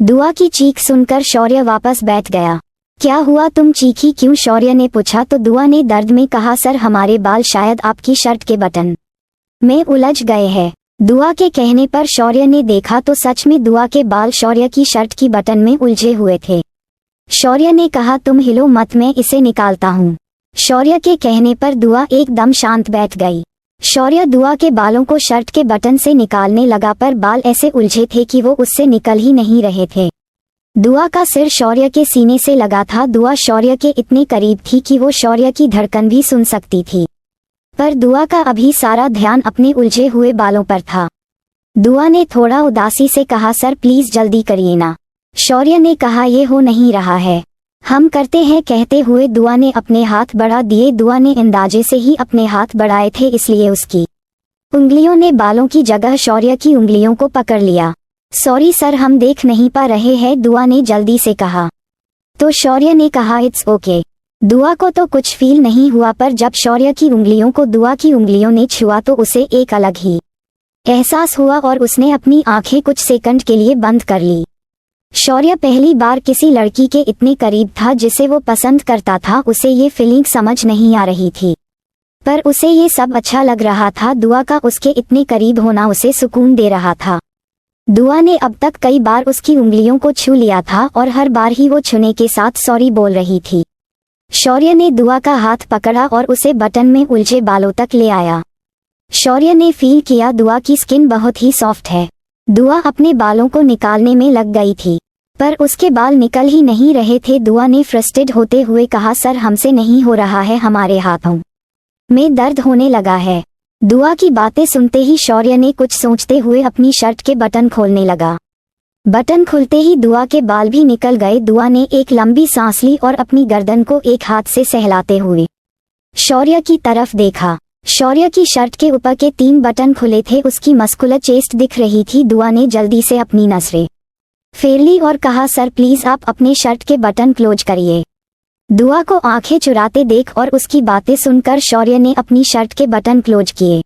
दुआ की चीख सुनकर शौर्य वापस बैठ गया। क्या हुआ, तुम चीखी क्यों, शौर्य ने पूछा। तो दुआ ने दर्द में कहा, सर हमारे बाल शायद आपकी शर्ट के बटन में उलझ गए हैं। दुआ के कहने पर शौर्य ने देखा तो सच में दुआ के बाल शौर्य की शर्ट की बटन में उलझे हुए थे। शौर्य ने कहा, तुम हिलो मत, मैं इसे निकालता हूँ। शौर्य के कहने पर दुआ एकदम शांत बैठ गई। शौर्य दुआ के बालों को शर्ट के बटन से निकालने लगा, पर बाल ऐसे उलझे थे कि वो उससे निकल ही नहीं रहे थे। दुआ का सिर शौर्य के सीने से लगा था। दुआ शौर्य के इतने करीब थी कि वो शौर्य की धड़कन भी सुन सकती थी, पर दुआ का अभी सारा ध्यान अपने उलझे हुए बालों पर था। दुआ ने थोड़ा उदासी से कहा, सर प्लीज जल्दी करिए ना। शौर्य ने कहा, ये हो नहीं रहा है, हम करते हैं, कहते हुए दुआ ने अपने हाथ बढ़ा दिए। दुआ ने अंदाजे से ही अपने हाथ बढ़ाए थे, इसलिए उसकी उंगलियों ने बालों की जगह शौर्य की उंगलियों को पकड़ लिया। सॉरी सर, हम देख नहीं पा रहे हैं, दुआ ने जल्दी से कहा। तो शौर्य ने कहा, इट्स ओके। दुआ को तो कुछ फील नहीं हुआ, पर जब शौर्य की उंगलियों को दुआ की उंगलियों ने छुआ तो उसे एक अलग ही एहसास हुआ और उसने अपनी आंखें कुछ सेकंड के लिए बंद कर ली। शौर्य पहली बार किसी लड़की के इतने करीब था जिसे वो पसंद करता था। उसे ये फीलिंग समझ नहीं आ रही थी, पर उसे ये सब अच्छा लग रहा था। दुआ का उसके इतने करीब होना उसे सुकून दे रहा था। दुआ ने अब तक कई बार उसकी उंगलियों को छू लिया था और हर बार ही वो छूने के साथ सॉरी बोल रही थी। शौर्य ने दुआ का हाथ पकड़ा और उसे बटन में उलझे बालों तक ले आया। शौर्य ने फील किया दुआ की स्किन बहुत ही सॉफ्ट है। दुआ अपने बालों को निकालने में लग गई थी, पर उसके बाल निकल ही नहीं रहे थे। दुआ ने फ्रस्ट्रेट होते हुए कहा, सर हमसे नहीं हो रहा है, हमारे हाथों में दर्द होने लगा है। दुआ की बातें सुनते ही शौर्य ने कुछ सोचते हुए अपनी शर्ट के बटन खोलने लगा। बटन खुलते ही दुआ के बाल भी निकल गए। दुआ ने एक लंबी सांस ली और अपनी गर्दन को एक हाथ से सहलाते हुए शौर्य की तरफ देखा। शौर्य की शर्ट के ऊपर के 3 बटन खुले थे, उसकी मस्कुलर चेस्ट दिख रही थी। दुआ ने जल्दी से अपनी नजरें फेर ली और कहा, सर प्लीज आप अपने शर्ट के बटन क्लोज करिए। दुआ को आंखें चुराते देख और उसकी बातें सुनकर शौर्य ने अपनी शर्ट के बटन क्लोज किए।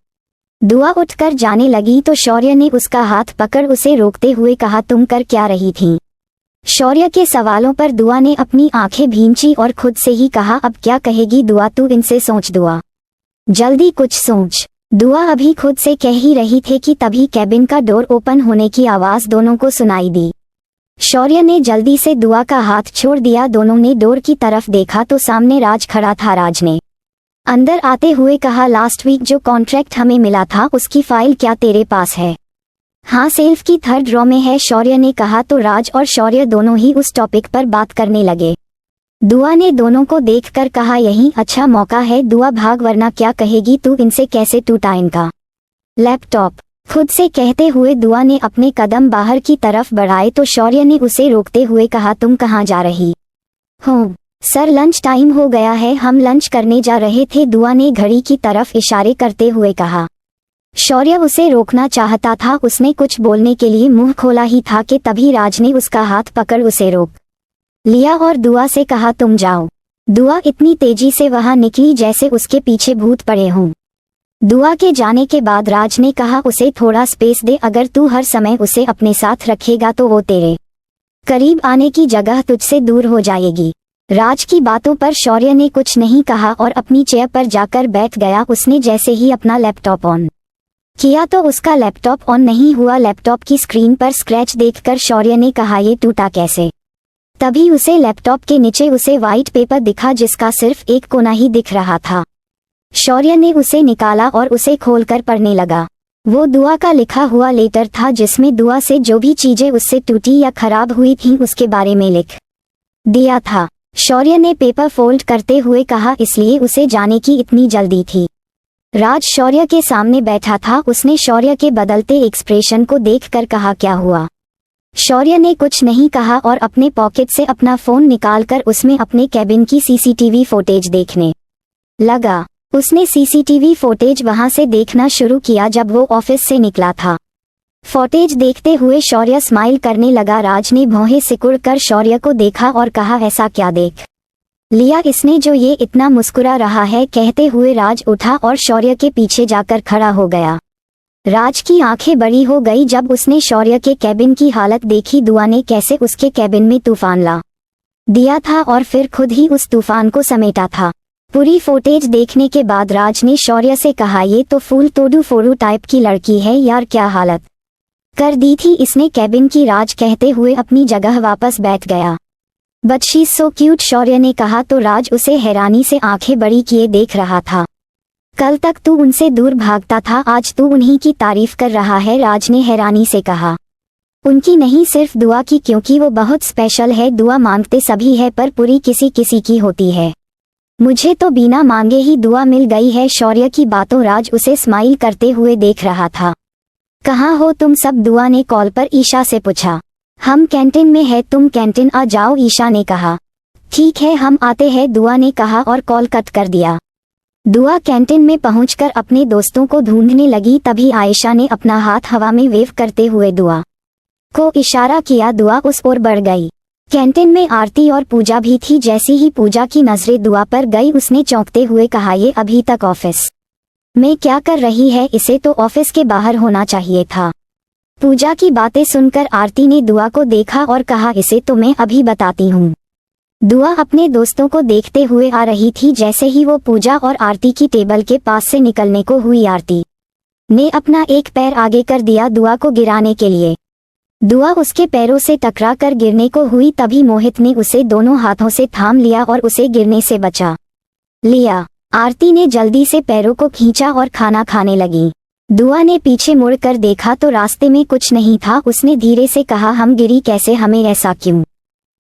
दुआ उठकर जाने लगी तो शौर्य ने उसका हाथ पकड़ उसे रोकते हुए कहा, तुम कर क्या रही थी? शौर्य के सवालों पर दुआ ने अपनी आंखें भींची और खुद से ही कहा, अब क्या कहेगी दुआ, तू इनसे सोच। दुआ जल्दी कुछ सोच। दुआ अभी खुद से कह ही रही थी कि तभी कैबिन का डोर ओपन होने की आवाज दोनों को सुनाई दी। शौर्य ने जल्दी से दुआ का हाथ छोड़ दिया। दोनों ने डोर की तरफ देखा तो सामने राज खड़ा था। राज ने अंदर आते हुए कहा, लास्ट वीक जो कॉन्ट्रैक्ट हमें मिला था उसकी फाइल क्या तेरे पास है? हाँ, सेल्फ की 3rd रो में है, शौर्य ने कहा तो राज और शौर्य दोनों ही उस टॉपिक पर बात करने लगे। दुआ ने दोनों को देखकर कहा, यही अच्छा मौका है दुआ, भाग वरना क्या कहेगी तू, इनसे कैसे टूटा इनका लैपटॉप। खुद से कहते हुए दुआ ने अपने कदम बाहर की तरफ बढ़ाए तो शौर्य ने उसे रोकते हुए कहा, तुम कहाँ जा रही हो? सर लंच टाइम हो गया है, हम लंच करने जा रहे थे, दुआ ने घड़ी की तरफ इशारे करते हुए कहा। शौर्य उसे रोकना चाहता था, उसने कुछ बोलने के लिए मुंह खोला ही था कि तभी राज ने उसका हाथ पकड़ उसे रोक लिया और दुआ से कहा, तुम जाओ। दुआ इतनी तेजी से वहां निकली जैसे उसके पीछे भूत पड़े हों। दुआ के जाने के बाद राज ने कहा, उसे थोड़ा स्पेस दे, अगर तू हर समय उसे अपने साथ रखेगा तो वो तेरे करीब आने की जगह तुझसे दूर हो जाएगी। राज की बातों पर शौर्य ने कुछ नहीं कहा और अपनी चेयर पर जाकर बैठ गया। उसने जैसे ही अपना लैपटॉप ऑन किया तो उसका लैपटॉप ऑन नहीं हुआ। लैपटॉप की स्क्रीन पर स्क्रैच देखकर शौर्य ने कहा, ये टूटा कैसे? तभी उसे लैपटॉप के नीचे उसे व्हाइट पेपर दिखा जिसका सिर्फ एक कोना ही दिख रहा था। शौर्य ने उसे निकाला और उसे खोलकर पढ़ने लगा। वो दुआ का लिखा हुआ लेटर था जिसमें दुआ से जो भी चीजें उससे टूटी या खराब हुई थीं उसके बारे में लिख दिया था। शौर्य ने पेपर फोल्ड करते हुए कहा, इसलिए उसे जाने की इतनी जल्दी थी? राज शौर्य के सामने बैठा था। उसने शौर्य के बदलते एक्सप्रेशन को देखकर कहा, क्या हुआ? शौर्य ने कुछ नहीं कहा और अपने पॉकेट से अपना फोन निकालकर उसमें अपने कैबिन की सीसीटीवी फुटेज देखने लगा। उसने सीसीटीवी फुटेज वहां से देखना शुरू किया जब वो ऑफिस से निकला था। फुटेज देखते हुए शौर्य स्माइल करने लगा। राज ने भौहें सिकुड़कर शौर्य को देखा और कहा, ऐसा क्या देख लिया इसने जो ये इतना मुस्कुरा रहा है? कहते हुए राज उठा और शौर्य के पीछे जाकर खड़ा हो गया। राज की आंखें बड़ी हो गई जब उसने शौर्य के कैबिन की हालत देखी। दुआ ने कैसे उसके कैबिन में तूफान ला दिया था और फिर खुद ही उस तूफान को समेटा था। पूरी फुटेज देखने के बाद राज ने शौर्य से कहा, ये तो फूल तोड़ू फोड़ू टाइप की लड़की है यार, क्या हालत कर दी थी इसने कैबिन की। राज कहते हुए अपनी जगह वापस बैठ गया। But she is so cute, Shaurya ने कहा तो राज उसे हैरानी से आंखें बड़ी किए देख रहा था। कल तक तू उनसे दूर भागता था, आज तू उन्हीं की तारीफ कर रहा है, राज ने हैरानी से कहा। उनकी नहीं, सिर्फ दुआ की, क्योंकि वो बहुत स्पेशल है। दुआ मांगते सभी है पर पूरी किसी किसी की होती है। मुझे तो बिना मांगे ही दुआ मिल गई है। शौर्य की बातों राज उसे स्माइल करते हुए देख रहा था। कहाँ हो तुम सब? दुआ ने कॉल पर ईशा से पूछा। हम कैंटीन में है, तुम कैंटीन आ जाओ, ईशा ने कहा। ठीक है हम आते हैं, दुआ ने कहा और कॉल कट कर दिया। दुआ कैंटीन में पहुंचकर अपने दोस्तों को ढूंढने लगी। तभी आयशा ने अपना हाथ हवा में वेव करते हुए दुआ को इशारा किया। दुआ उस ओर बढ़ गई। कैंटीन में आरती और पूजा भी थी। जैसी ही पूजा की नजरें दुआ पर गई उसने चौंकते हुए कहा, ये अभी तक ऑफिस में क्या कर रही है? इसे तो ऑफिस के बाहर होना चाहिए था। पूजा की बातें सुनकर आरती ने दुआ को देखा और कहा, इसे तो मैं अभी बताती हूँ। दुआ अपने दोस्तों को देखते हुए आ रही थी। जैसे ही वो पूजा और आरती की टेबल के पास से निकलने को हुई, आरती ने अपना एक पैर आगे कर दिया दुआ को गिराने के लिए। दुआ उसके पैरों से टकरा कर गिरने को हुई। तभी मोहित ने उसे दोनों हाथों से थाम लिया और उसे गिरने से बचा लिया। आरती ने जल्दी से पैरों को खींचा और खाना खाने लगी। दुआ ने पीछे मुड़कर देखा तो रास्ते में कुछ नहीं था। उसने धीरे से कहा, हम गिरी कैसे? हमें ऐसा क्यों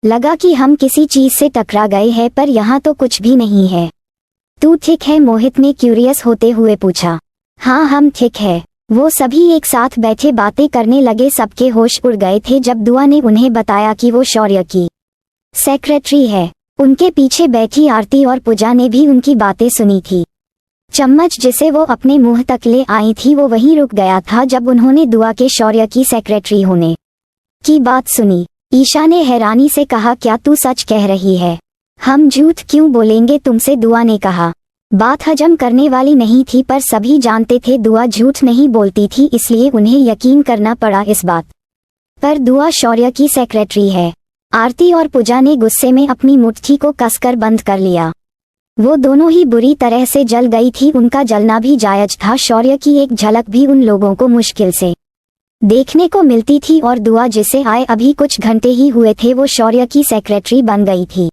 लगा कि हम किसी चीज से टकरा गए हैं, पर यहाँ तो कुछ भी नहीं है। तू ठीक है? मोहित ने क्यूरियस होते हुए पूछा। हाँ हम ठीक है। वो सभी एक साथ बैठे बातें करने लगे। सबके होश उड़ गए थे जब दुआ ने उन्हें बताया कि वो शौर्य की सेक्रेटरी है। उनके पीछे बैठी आरती और पूजा ने भी उनकी बातें सुनी थी। चम्मच जिसे वो अपने मुंह तक ले आई थी वो वहीं रुक गया था जब उन्होंने दुआ के शौर्य की सेक्रेटरी होने की बात सुनी। ईशा ने हैरानी से कहा, क्या तू सच कह रही है? हम झूठ क्यों बोलेंगे तुमसे? दुआ ने कहा। बात हजम करने वाली नहीं थी पर सभी जानते थे दुआ झूठ नहीं बोलती थी, इसलिए उन्हें यकीन करना पड़ा इस बात पर। दुआ शौर्य की सेक्रेटरी है। आरती और पूजा ने गुस्से में अपनी मुट्ठी को कसकर बंद कर लिया। वो दोनों ही बुरी तरह से जल गई थी। उनका जलना भी जायज था। शौर्य की एक झलक भी उन लोगों को मुश्किल से देखने को मिलती थी और दुआ जिसे आए अभी कुछ घंटे ही हुए थे वो शौर्य की सेक्रेटरी बन गई थी।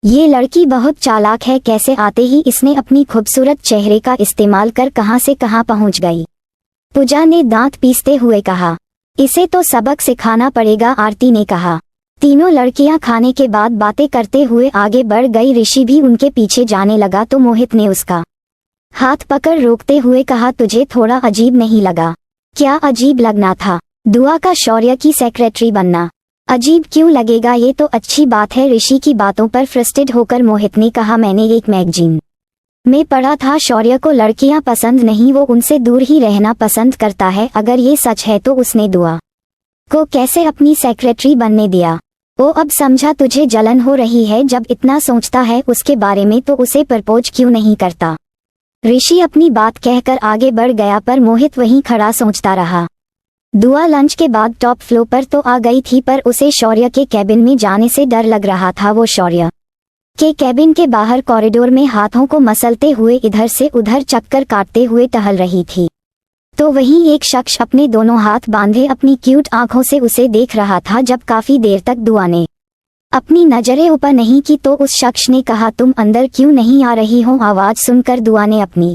ये लड़की बहुत चालाक है, कैसे आते ही इसने अपनी खूबसूरत चेहरे का इस्तेमाल कर कहां से कहां पहुंच गई। पूजा ने दांत पीसते हुए कहा। इसे तो सबक सिखाना पड़ेगा, आरती ने कहा। तीनों लड़कियां खाने के बाद बातें करते हुए आगे बढ़ गई। ऋषि भी उनके पीछे जाने लगा तो मोहित ने उसका हाथ पकड़ रोकते हुए कहा, तुझे थोड़ा अजीब नहीं लगा? क्या अजीब लगना था? दुआ का शौर्य की सेक्रेटरी बनना अजीब क्यों लगेगा, ये तो अच्छी बात है। ऋषि की बातों पर फ्रस्ट्रेट होकर मोहित ने कहा, मैंने एक मैगजीन में पढ़ा था शौर्य को लड़कियां पसंद नहीं, वो उनसे दूर ही रहना पसंद करता है। अगर ये सच है तो उसने दुआ को कैसे अपनी सेक्रेटरी बनने दिया? ओ अब समझा, तुझे जलन हो रही है। जब इतना सोचता है उसके बारे में तो उसे प्रपोज क्यों नहीं करता? ऋषि अपनी बात कहकर आगे बढ़ गया पर मोहित वहीं खड़ा सोचता रहा। दुआ लंच के बाद टॉप फ्लोर पर तो आ गई थी पर उसे शौर्य के कैबिन में जाने से डर लग रहा था। वो शौर्य के कैबिन के बाहर कॉरिडोर में हाथों को मसलते हुए इधर से उधर चक्कर काटते हुए टहल रही थी तो वहीं एक शख्स अपने दोनों हाथ बांधे अपनी क्यूट आंखों से उसे देख रहा था। जब काफी देर तक दुआ ने अपनी नजरें ऊपर नहीं की तो उस शख्स ने कहा, तुम अंदर क्यों नहीं आ रही हो? आवाज सुनकर दुआ ने अपनी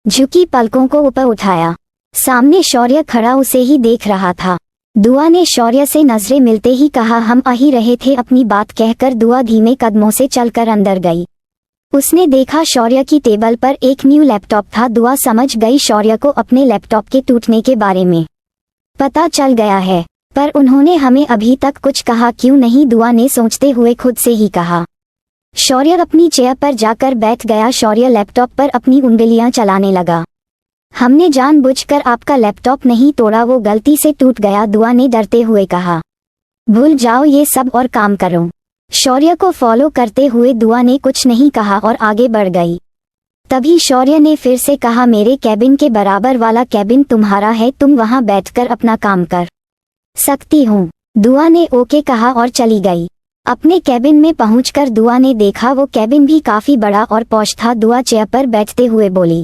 झुकी पलकों को ऊपर उठाया। सामने शौर्य खड़ा उसे ही देख रहा था। दुआ ने शौर्य से नजरें मिलते ही कहा, हम आ ही रहे थे। अपनी बात कहकर दुआ धीमे कदमों से चलकर अंदर गई। उसने देखा शौर्य की टेबल पर एक न्यू लैपटॉप था। दुआ समझ गई शौर्य को अपने लैपटॉप के टूटने के बारे में पता चल गया है, पर उन्होंने हमें अभी तक कुछ कहा क्यों नहीं? दुआ ने सोचते हुए खुद से ही कहा। शौर्य अपनी चेयर पर जाकर बैठ गया। शौर्य लैपटॉप पर अपनी उंगलियां चलाने लगा। हमने जानबूझकर आपका लैपटॉप नहीं तोड़ा, वो गलती से टूट गया, दुआ ने डरते हुए कहा। भूल जाओ ये सब और काम करो। शौर्य को फॉलो करते हुए दुआ ने कुछ नहीं कहा और आगे बढ़ गई। तभी शौर्य ने फिर से कहा, मेरे कैबिन के बराबर वाला कैबिन तुम्हारा है, तुम वहां बैठकर अपना काम कर सकती हूँ। दुआ ने ओके कहा और चली गई। अपने कैबिन में पहुंचकर दुआ ने देखा वो कैबिन भी काफी बड़ा और पॉश था। दुआ चेयर पर बैठते हुए बोली,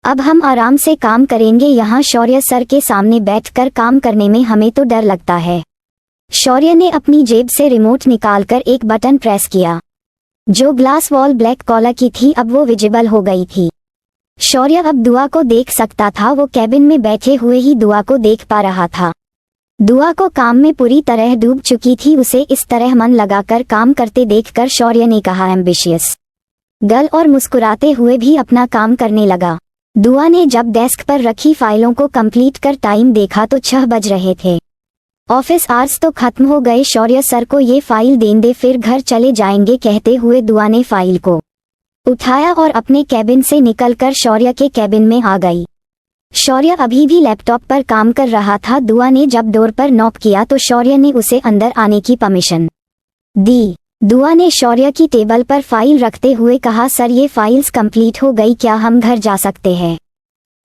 अब हम आराम से काम करेंगे यहाँ। शौर्य सर के सामने बैठकर काम करने में हमें तो डर लगता है। शौर्य ने अपनी जेब से रिमोट निकालकर एक बटन प्रेस किया। जो ग्लास वॉल ब्लैक कॉलर की थी अब वो विजिबल हो गई थी। शौर्य अब दुआ को देख सकता था। वो कैबिन में बैठे हुए ही दुआ को देख पा रहा था। दुआ को काम में पूरी तरह डूब चुकी थी। उसे इस तरह मन लगाकर काम करते देखकर शौर्य ने कहा, एम्बिशियस गर्ल, और मुस्कुराते हुए भी अपना काम करने लगा। दुआ ने जब डेस्क पर रखी फाइलों को कंप्लीट कर टाइम देखा तो 6 बज रहे थे। ऑफिस आवर्स तो खत्म हो गए। शौर्य सर को ये फाइल दें दे, फिर घर चले जाएंगे, कहते हुए दुआ ने फाइल को उठाया और अपने कैबिन से निकलकर शौर्य के कैबिन में आ गई। शौर्य अभी भी लैपटॉप पर काम कर रहा था। दुआ ने जब डोर पर नॉक किया तो शौर्य ने उसे अंदर आने की परमिशन दी। दुआ ने शौर्य की टेबल पर फाइल रखते हुए कहा, सर ये फाइल्स कंप्लीट हो गई, क्या हम घर जा सकते हैं?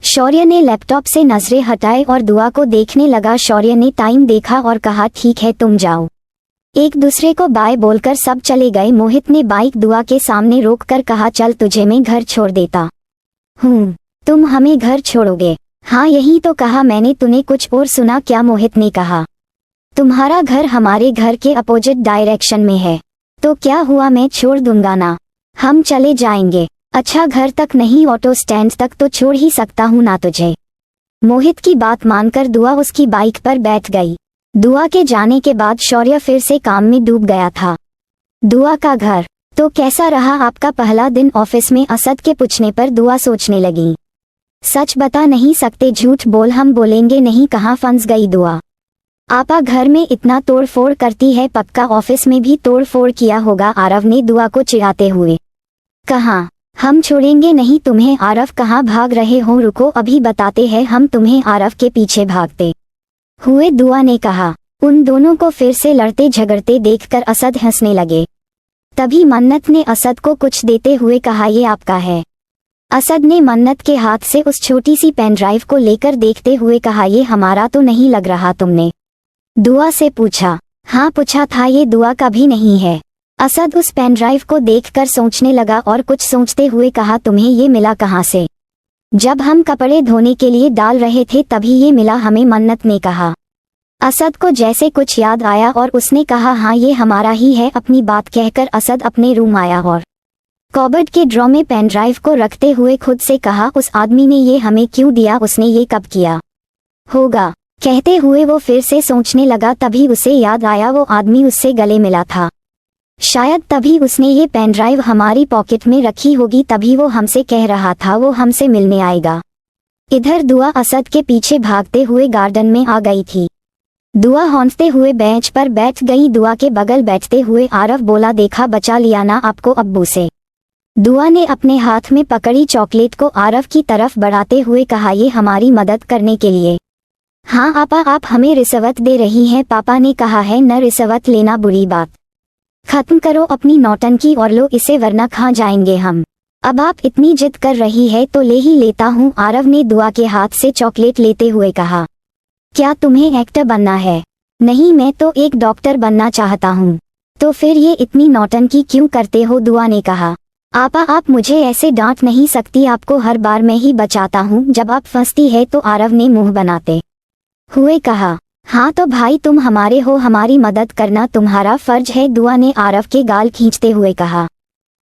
शौर्य ने लैपटॉप से नजरें हटाए और दुआ को देखने लगा। शौर्य ने टाइम देखा और कहा, ठीक है तुम जाओ। एक दूसरे को बाय बोलकर सब चले गए। मोहित ने बाइक दुआ के सामने रोककर कहा, चल तुझे मैं घर छोड़ देता हूँ, तुम हमें घर छोड़ोगे? हाँ यही तो कहा मैंने, तूने कुछ और सुना क्या? मोहित ने कहा, तुम्हारा घर हमारे घर के अपोजिट डायरेक्शन में है। तो क्या हुआ, मैं छोड़ दूंगा ना, हम चले जाएंगे। अच्छा घर तक नहीं, ऑटो स्टैंड तक तो छोड़ ही सकता हूँ ना तुझे। मोहित की बात मानकर दुआ उसकी बाइक पर बैठ गई। दुआ के जाने के बाद शौर्य फिर से काम में डूब गया था। दुआ का घर, तो कैसा रहा आपका पहला दिन ऑफिस में? असद के पूछने पर दुआ सोचने लगी। सच बता नहीं सकते, झूठ बोल, हम बोलेंगे नहीं, कहाँ फंस गई दुआ। आपा घर में इतना तोड़ फोड़ करती है, पक्का ऑफिस में भी तोड़ फोड़ किया होगा, आरव ने दुआ को चिढ़ाते हुए कहा। हम छोड़ेंगे नहीं तुम्हें। आरव कहाँ भाग रहे हो? रुको अभी बताते हैं हम तुम्हें। आरव के पीछे भागते हुए दुआ ने कहा। उन दोनों को फिर से लड़ते झगड़ते देखकर असद हंसने लगे। तभी मन्नत ने असद को कुछ देते हुए कहा, ये आपका है। असद ने मन्नत के हाथ से उस छोटी सी पेन ड्राइव को लेकर देखते हुए कहा, ये हमारा तो नहीं लग रहा। तुमने दुआ से पूछा? हाँ पूछा था, ये दुआ का भी नहीं है। असद उस पेन ड्राइव को देखकर सोचने लगा और कुछ सोचते हुए कहा, तुम्हें ये मिला कहाँ से? जब हम कपड़े धोने के लिए डाल रहे थे तभी ये मिला हमें, मन्नत ने कहा। असद को जैसे कुछ याद आया और उसने कहा, हाँ ये हमारा ही है। अपनी बात कहकर असद अपने रूम आया और कबर्ड के ड्रॉ में पेन ड्राइव को रखते हुए खुद से कहा, उस आदमी ने ये हमें क्यों दिया, उसने ये कब किया होगा? कहते हुए वो फिर से सोचने लगा। तभी उसे याद आया वो आदमी उससे गले मिला था। शायद तभी उसने ये पेन ड्राइव हमारी पॉकेट में रखी होगी, तभी वो हमसे कह रहा था वो हमसे मिलने आएगा। इधर दुआ असद के पीछे भागते हुए गार्डन में आ गई थी। दुआ हौंसते हुए बेंच पर बैठ गई। दुआ के बगल बैठते हुए आरव बोला, देखा बचा लिया ना आपको अब्बू से। दुआ ने अपने हाथ में पकड़ी चॉकलेट को आरव की तरफ बढ़ाते हुए कहा, ये हमारी मदद करने के लिए। हाँ आपा, आप हमें रिश्वत दे रही हैं? पापा ने कहा है न रिश्वत लेना बुरी बात। खत्म करो अपनी नौटंकी और लो इसे, वरना खा जाएंगे हम। अब आप इतनी जिद कर रही है तो ले ही लेता हूँ, आरव ने दुआ के हाथ से चॉकलेट लेते हुए कहा। क्या तुम्हें एक्टर बनना है? नहीं, मैं तो एक डॉक्टर बनना चाहता हूँ। तो फिर ये इतनी नौटंकी क्यों करते हो? दुआ ने कहा। आपा आप मुझे ऐसे डांट नहीं सकती, आपको हर बार मैं ही बचाता हूँ जब आप फंसती है तो आरव ने मुंह बनाते हुए कहा। हाँ तो भाई तुम हमारे हो, हमारी मदद करना तुम्हारा फर्ज है, दुआ ने आरव के गाल खींचते हुए कहा।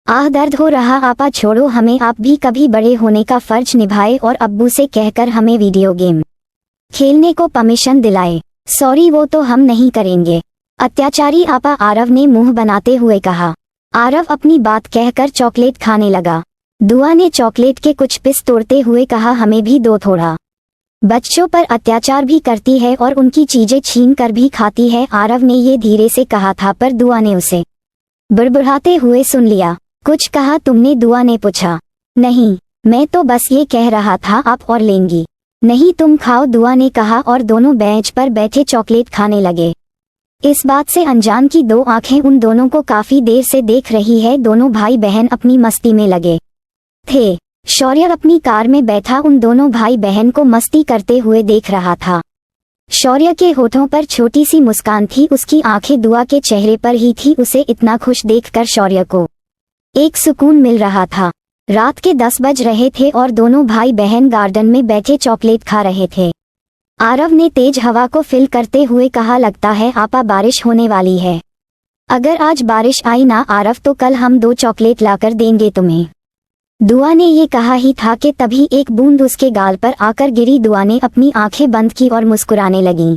आह दर्द हो रहा, आपा छोड़ो हमें, आप भी कभी बड़े होने का फर्ज निभाए और अब्बू से कहकर हमें वीडियो गेम खेलने को परमिशन दिलाए। सॉरी वो तो हम नहीं करेंगे। अत्याचारी आपा, आरव ने मुंह बनाते हुए कहा। आरव अपनी बात कहकर चॉकलेट खाने लगा। दुआ ने चॉकलेट के कुछ पीस तोड़ते हुए कहा, हमें भी दो थोड़ा। बच्चों पर अत्याचार भी करती है और उनकी चीजें छीन कर भी खाती है। आरव ने ये धीरे से कहा था पर दुआ ने उसे बुड़बुड़ाते हुए सुन लिया। कुछ कहा तुमने? दुआ ने पूछा। नहीं, मैं तो बस ये कह रहा था, आप और लेंगी? नहीं तुम खाओ, दुआ ने कहा और दोनों बेंच पर बैठे चॉकलेट खाने लगे। इस बात से अनजान की दो आंखें उन दोनों को काफी देर से देख रही है। दोनों भाई बहन अपनी मस्ती में लगे थे। शौर्य अपनी कार में बैठा उन दोनों भाई बहन को मस्ती करते हुए देख रहा था। शौर्य के होठों पर छोटी सी मुस्कान थी, उसकी आंखें दुआ के चेहरे पर ही थी। उसे इतना खुश देखकर शौर्य को एक सुकून मिल रहा था। रात के 10 बज रहे थे और दोनों भाई बहन गार्डन में बैठे चॉकलेट खा रहे थे। आरव ने तेज हवा को फील करते हुए कहा, लगता है आपा बारिश होने वाली है। अगर आज बारिश आई ना आरव तो कल हम 2 चॉकलेट लाकर देंगे तुम्हें। दुआ ने ये कहा ही था कि तभी एक बूंद उसके गाल पर आकर गिरी। दुआ ने अपनी आंखें बंद की और मुस्कुराने लगी।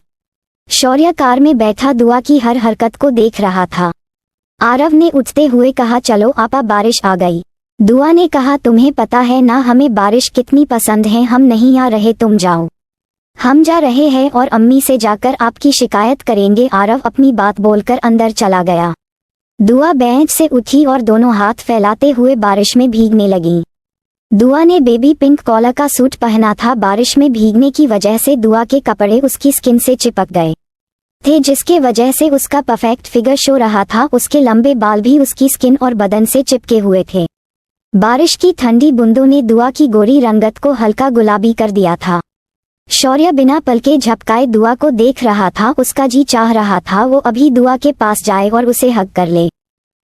शौर्य कार में बैठा दुआ की हर हरकत को देख रहा था। आरव ने उठते हुए कहा, चलो आपा बारिश आ गई। दुआ ने कहा, तुम्हें पता है ना हमें बारिश कितनी पसंद है। हम नहीं आ रहे, तुम जाओ। हम जा रहे हैं और अम्मी से जाकर आपकी शिकायत करेंगे। आरव अपनी बात बोलकर अंदर चला गया। दुआ बेंच से उठी और दोनों हाथ फैलाते हुए बारिश में भीगने लगी। दुआ ने बेबी पिंक कॉलर का सूट पहना था। बारिश में भीगने की वजह से दुआ के कपड़े उसकी स्किन से चिपक गए थे, जिसके वजह से उसका परफेक्ट फिगर शो रहा था। उसके लंबे बाल भी उसकी स्किन और बदन से चिपके हुए थे। बारिश की ठंडी बूंदों ने दुआ की गोरी रंगत को हल्का गुलाबी कर दिया था। शौर्य बिना पलके झपकाए दुआ को देख रहा था। उसका जी चाह रहा था वो अभी दुआ के पास जाए और उसे हग कर ले।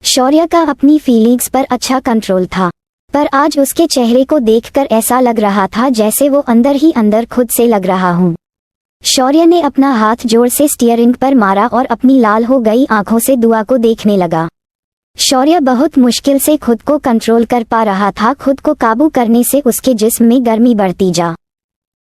शौर्य का अपनी फीलिंग्स पर अच्छा कंट्रोल था, पर आज उसके चेहरे को देखकर ऐसा लग रहा था जैसे वो अंदर ही अंदर खुद से लग रहा हूँ। शौर्य ने अपना हाथ जोर से स्टीयरिंग पर मारा और अपनी लाल हो गई आंखों से दुआ को देखने लगा। शौर्य बहुत मुश्किल से खुद को कंट्रोल कर पा रहा था। खुद को काबू करने से उसके जिस्म में गर्मी बढ़ती जा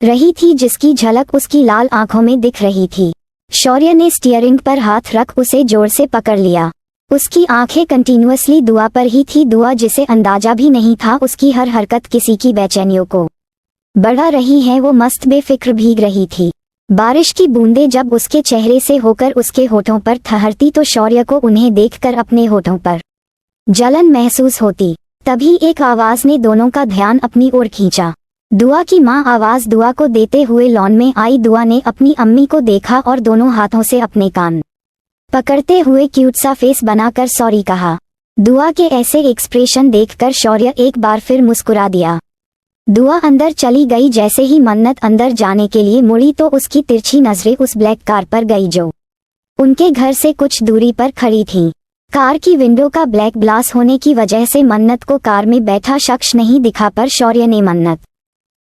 रही थी, जिसकी झलक उसकी लाल आंखों में दिख रही थी। शौर्य ने स्टीयरिंग पर हाथ रख उसे जोर से पकड़ लिया। उसकी आंखें कंटिन्यूअसली दुआ पर ही थी। दुआ जिसे अंदाजा भी नहीं था उसकी हर हरकत किसी की बेचैनियों को बढ़ा रही है। वो मस्त बेफिक्र भीग रही थी। बारिश की बूंदें जब उसके चेहरे से होकर उसके होठों पर ठहरती तो शौर्य को उन्हें देखकर अपने होठों पर जलन महसूस होती। तभी एक आवाज ने दोनों का ध्यान अपनी ओर खींचा। दुआ की माँ आवाज दुआ को देते हुए लॉन में आई। दुआ ने अपनी अम्मी को देखा और दोनों हाथों से अपने कान पकड़ते हुए क्यूट सा फेस बनाकर सॉरी कहा। दुआ के ऐसे एक्सप्रेशन देखकर शौर्य एक बार फिर मुस्कुरा दिया। दुआ अंदर चली गई। जैसे ही मन्नत अंदर जाने के लिए मुड़ी तो उसकी तिरछी नजरें उस ब्लैक कार पर गई जो उनके घर से कुछ दूरी पर खड़ी थी। कार की विंडो का ब्लैक ग्लास होने की वजह से मन्नत को कार में बैठा शख्स नहीं दिखा, पर शौर्य ने मन्नत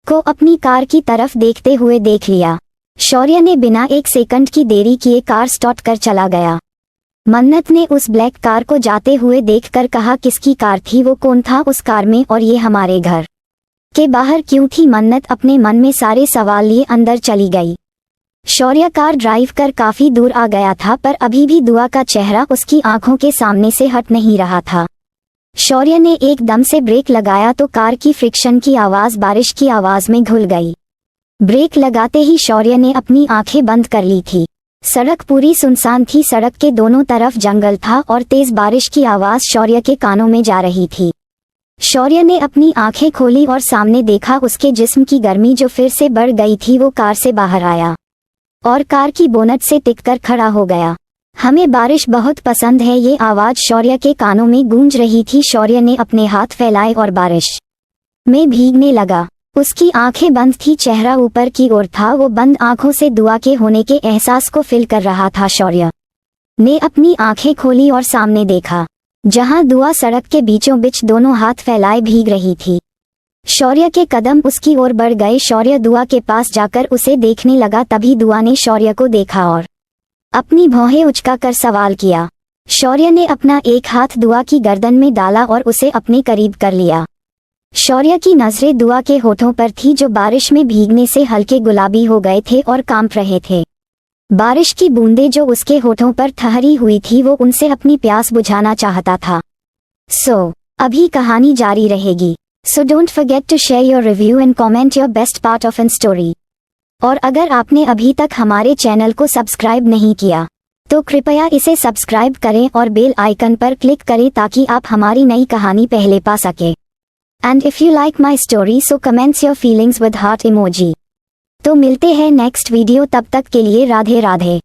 को अपनी कार की तरफ देखते हुए देख लिया। शौर्य ने बिना एक सेकंड की देरी किए कार स्टार्ट कर चला गया। मन्नत ने उस ब्लैक कार को जाते हुए देखकर कहा, किसकी कार थी, वो कौन था उस कार में, और ये हमारे घर के बाहर क्यों थी? मन्नत अपने मन में सारे सवाल लिए अंदर चली गई। शौर्य कार ड्राइव कर काफी दूर आ गया था, पर अभी भी दुआ का चेहरा उसकी आंखों के सामने से हट नहीं रहा था। शौर्य ने एकदम से ब्रेक लगाया तो कार की फ्रिक्शन की आवाज बारिश की आवाज में घुल गई। ब्रेक लगाते ही शौर्य ने अपनी आंखें बंद कर ली थी। सड़क पूरी सुनसान थी, सड़क के दोनों तरफ जंगल था और तेज बारिश की आवाज शौर्य के कानों में जा रही थी। शौर्य ने अपनी आंखें खोली और सामने देखा, उसके जिस्म की गर्मी जो फिर से बढ़ गई थी वो कार से बाहर आया और कार की बोनट से टिककर खड़ा हो गया। हमें बारिश बहुत पसंद है, ये आवाज शौर्य के कानों में गूंज रही थी। शौर्य ने अपने हाथ फैलाए और बारिश में भीगने लगा। उसकी आंखें बंद थी, चेहरा ऊपर की ओर था, वो बंद आंखों से दुआ के होने के एहसास को फील कर रहा था। शौर्य ने अपनी आंखें खोली और सामने देखा, जहां दुआ सड़क के बीचों बीच दोनों हाथ फैलाए भीग रही थी। शौर्य के कदम उसकी ओर बढ़ गए। शौर्य दुआ के पास जाकर उसे देखने लगा, तभी दुआ ने शौर्य को देखा और अपनी भौहें उचकाकर सवाल किया। शौर्य ने अपना एक हाथ दुआ की गर्दन में डाला और उसे अपने करीब कर लिया। शौर्य की नजरें दुआ के होठों पर थी, जो बारिश में भीगने से हल्के गुलाबी हो गए थे और कांप रहे थे। बारिश की बूंदें जो उसके होठों पर ठहरी हुई थी, वो उनसे अपनी प्यास बुझाना चाहता था। अभी कहानी जारी रहेगी। So don't forget to share your review and comment your best part of an story. और अगर आपने अभी तक हमारे चैनल को सब्सक्राइब नहीं किया तो कृपया इसे सब्सक्राइब करें और बेल आइकन पर क्लिक करें ताकि आप हमारी नई कहानी पहले पा सके। And if you like my story so comments your feelings with heart emoji. तो मिलते हैं नेक्स्ट वीडियो, तब तक के लिए राधे राधे।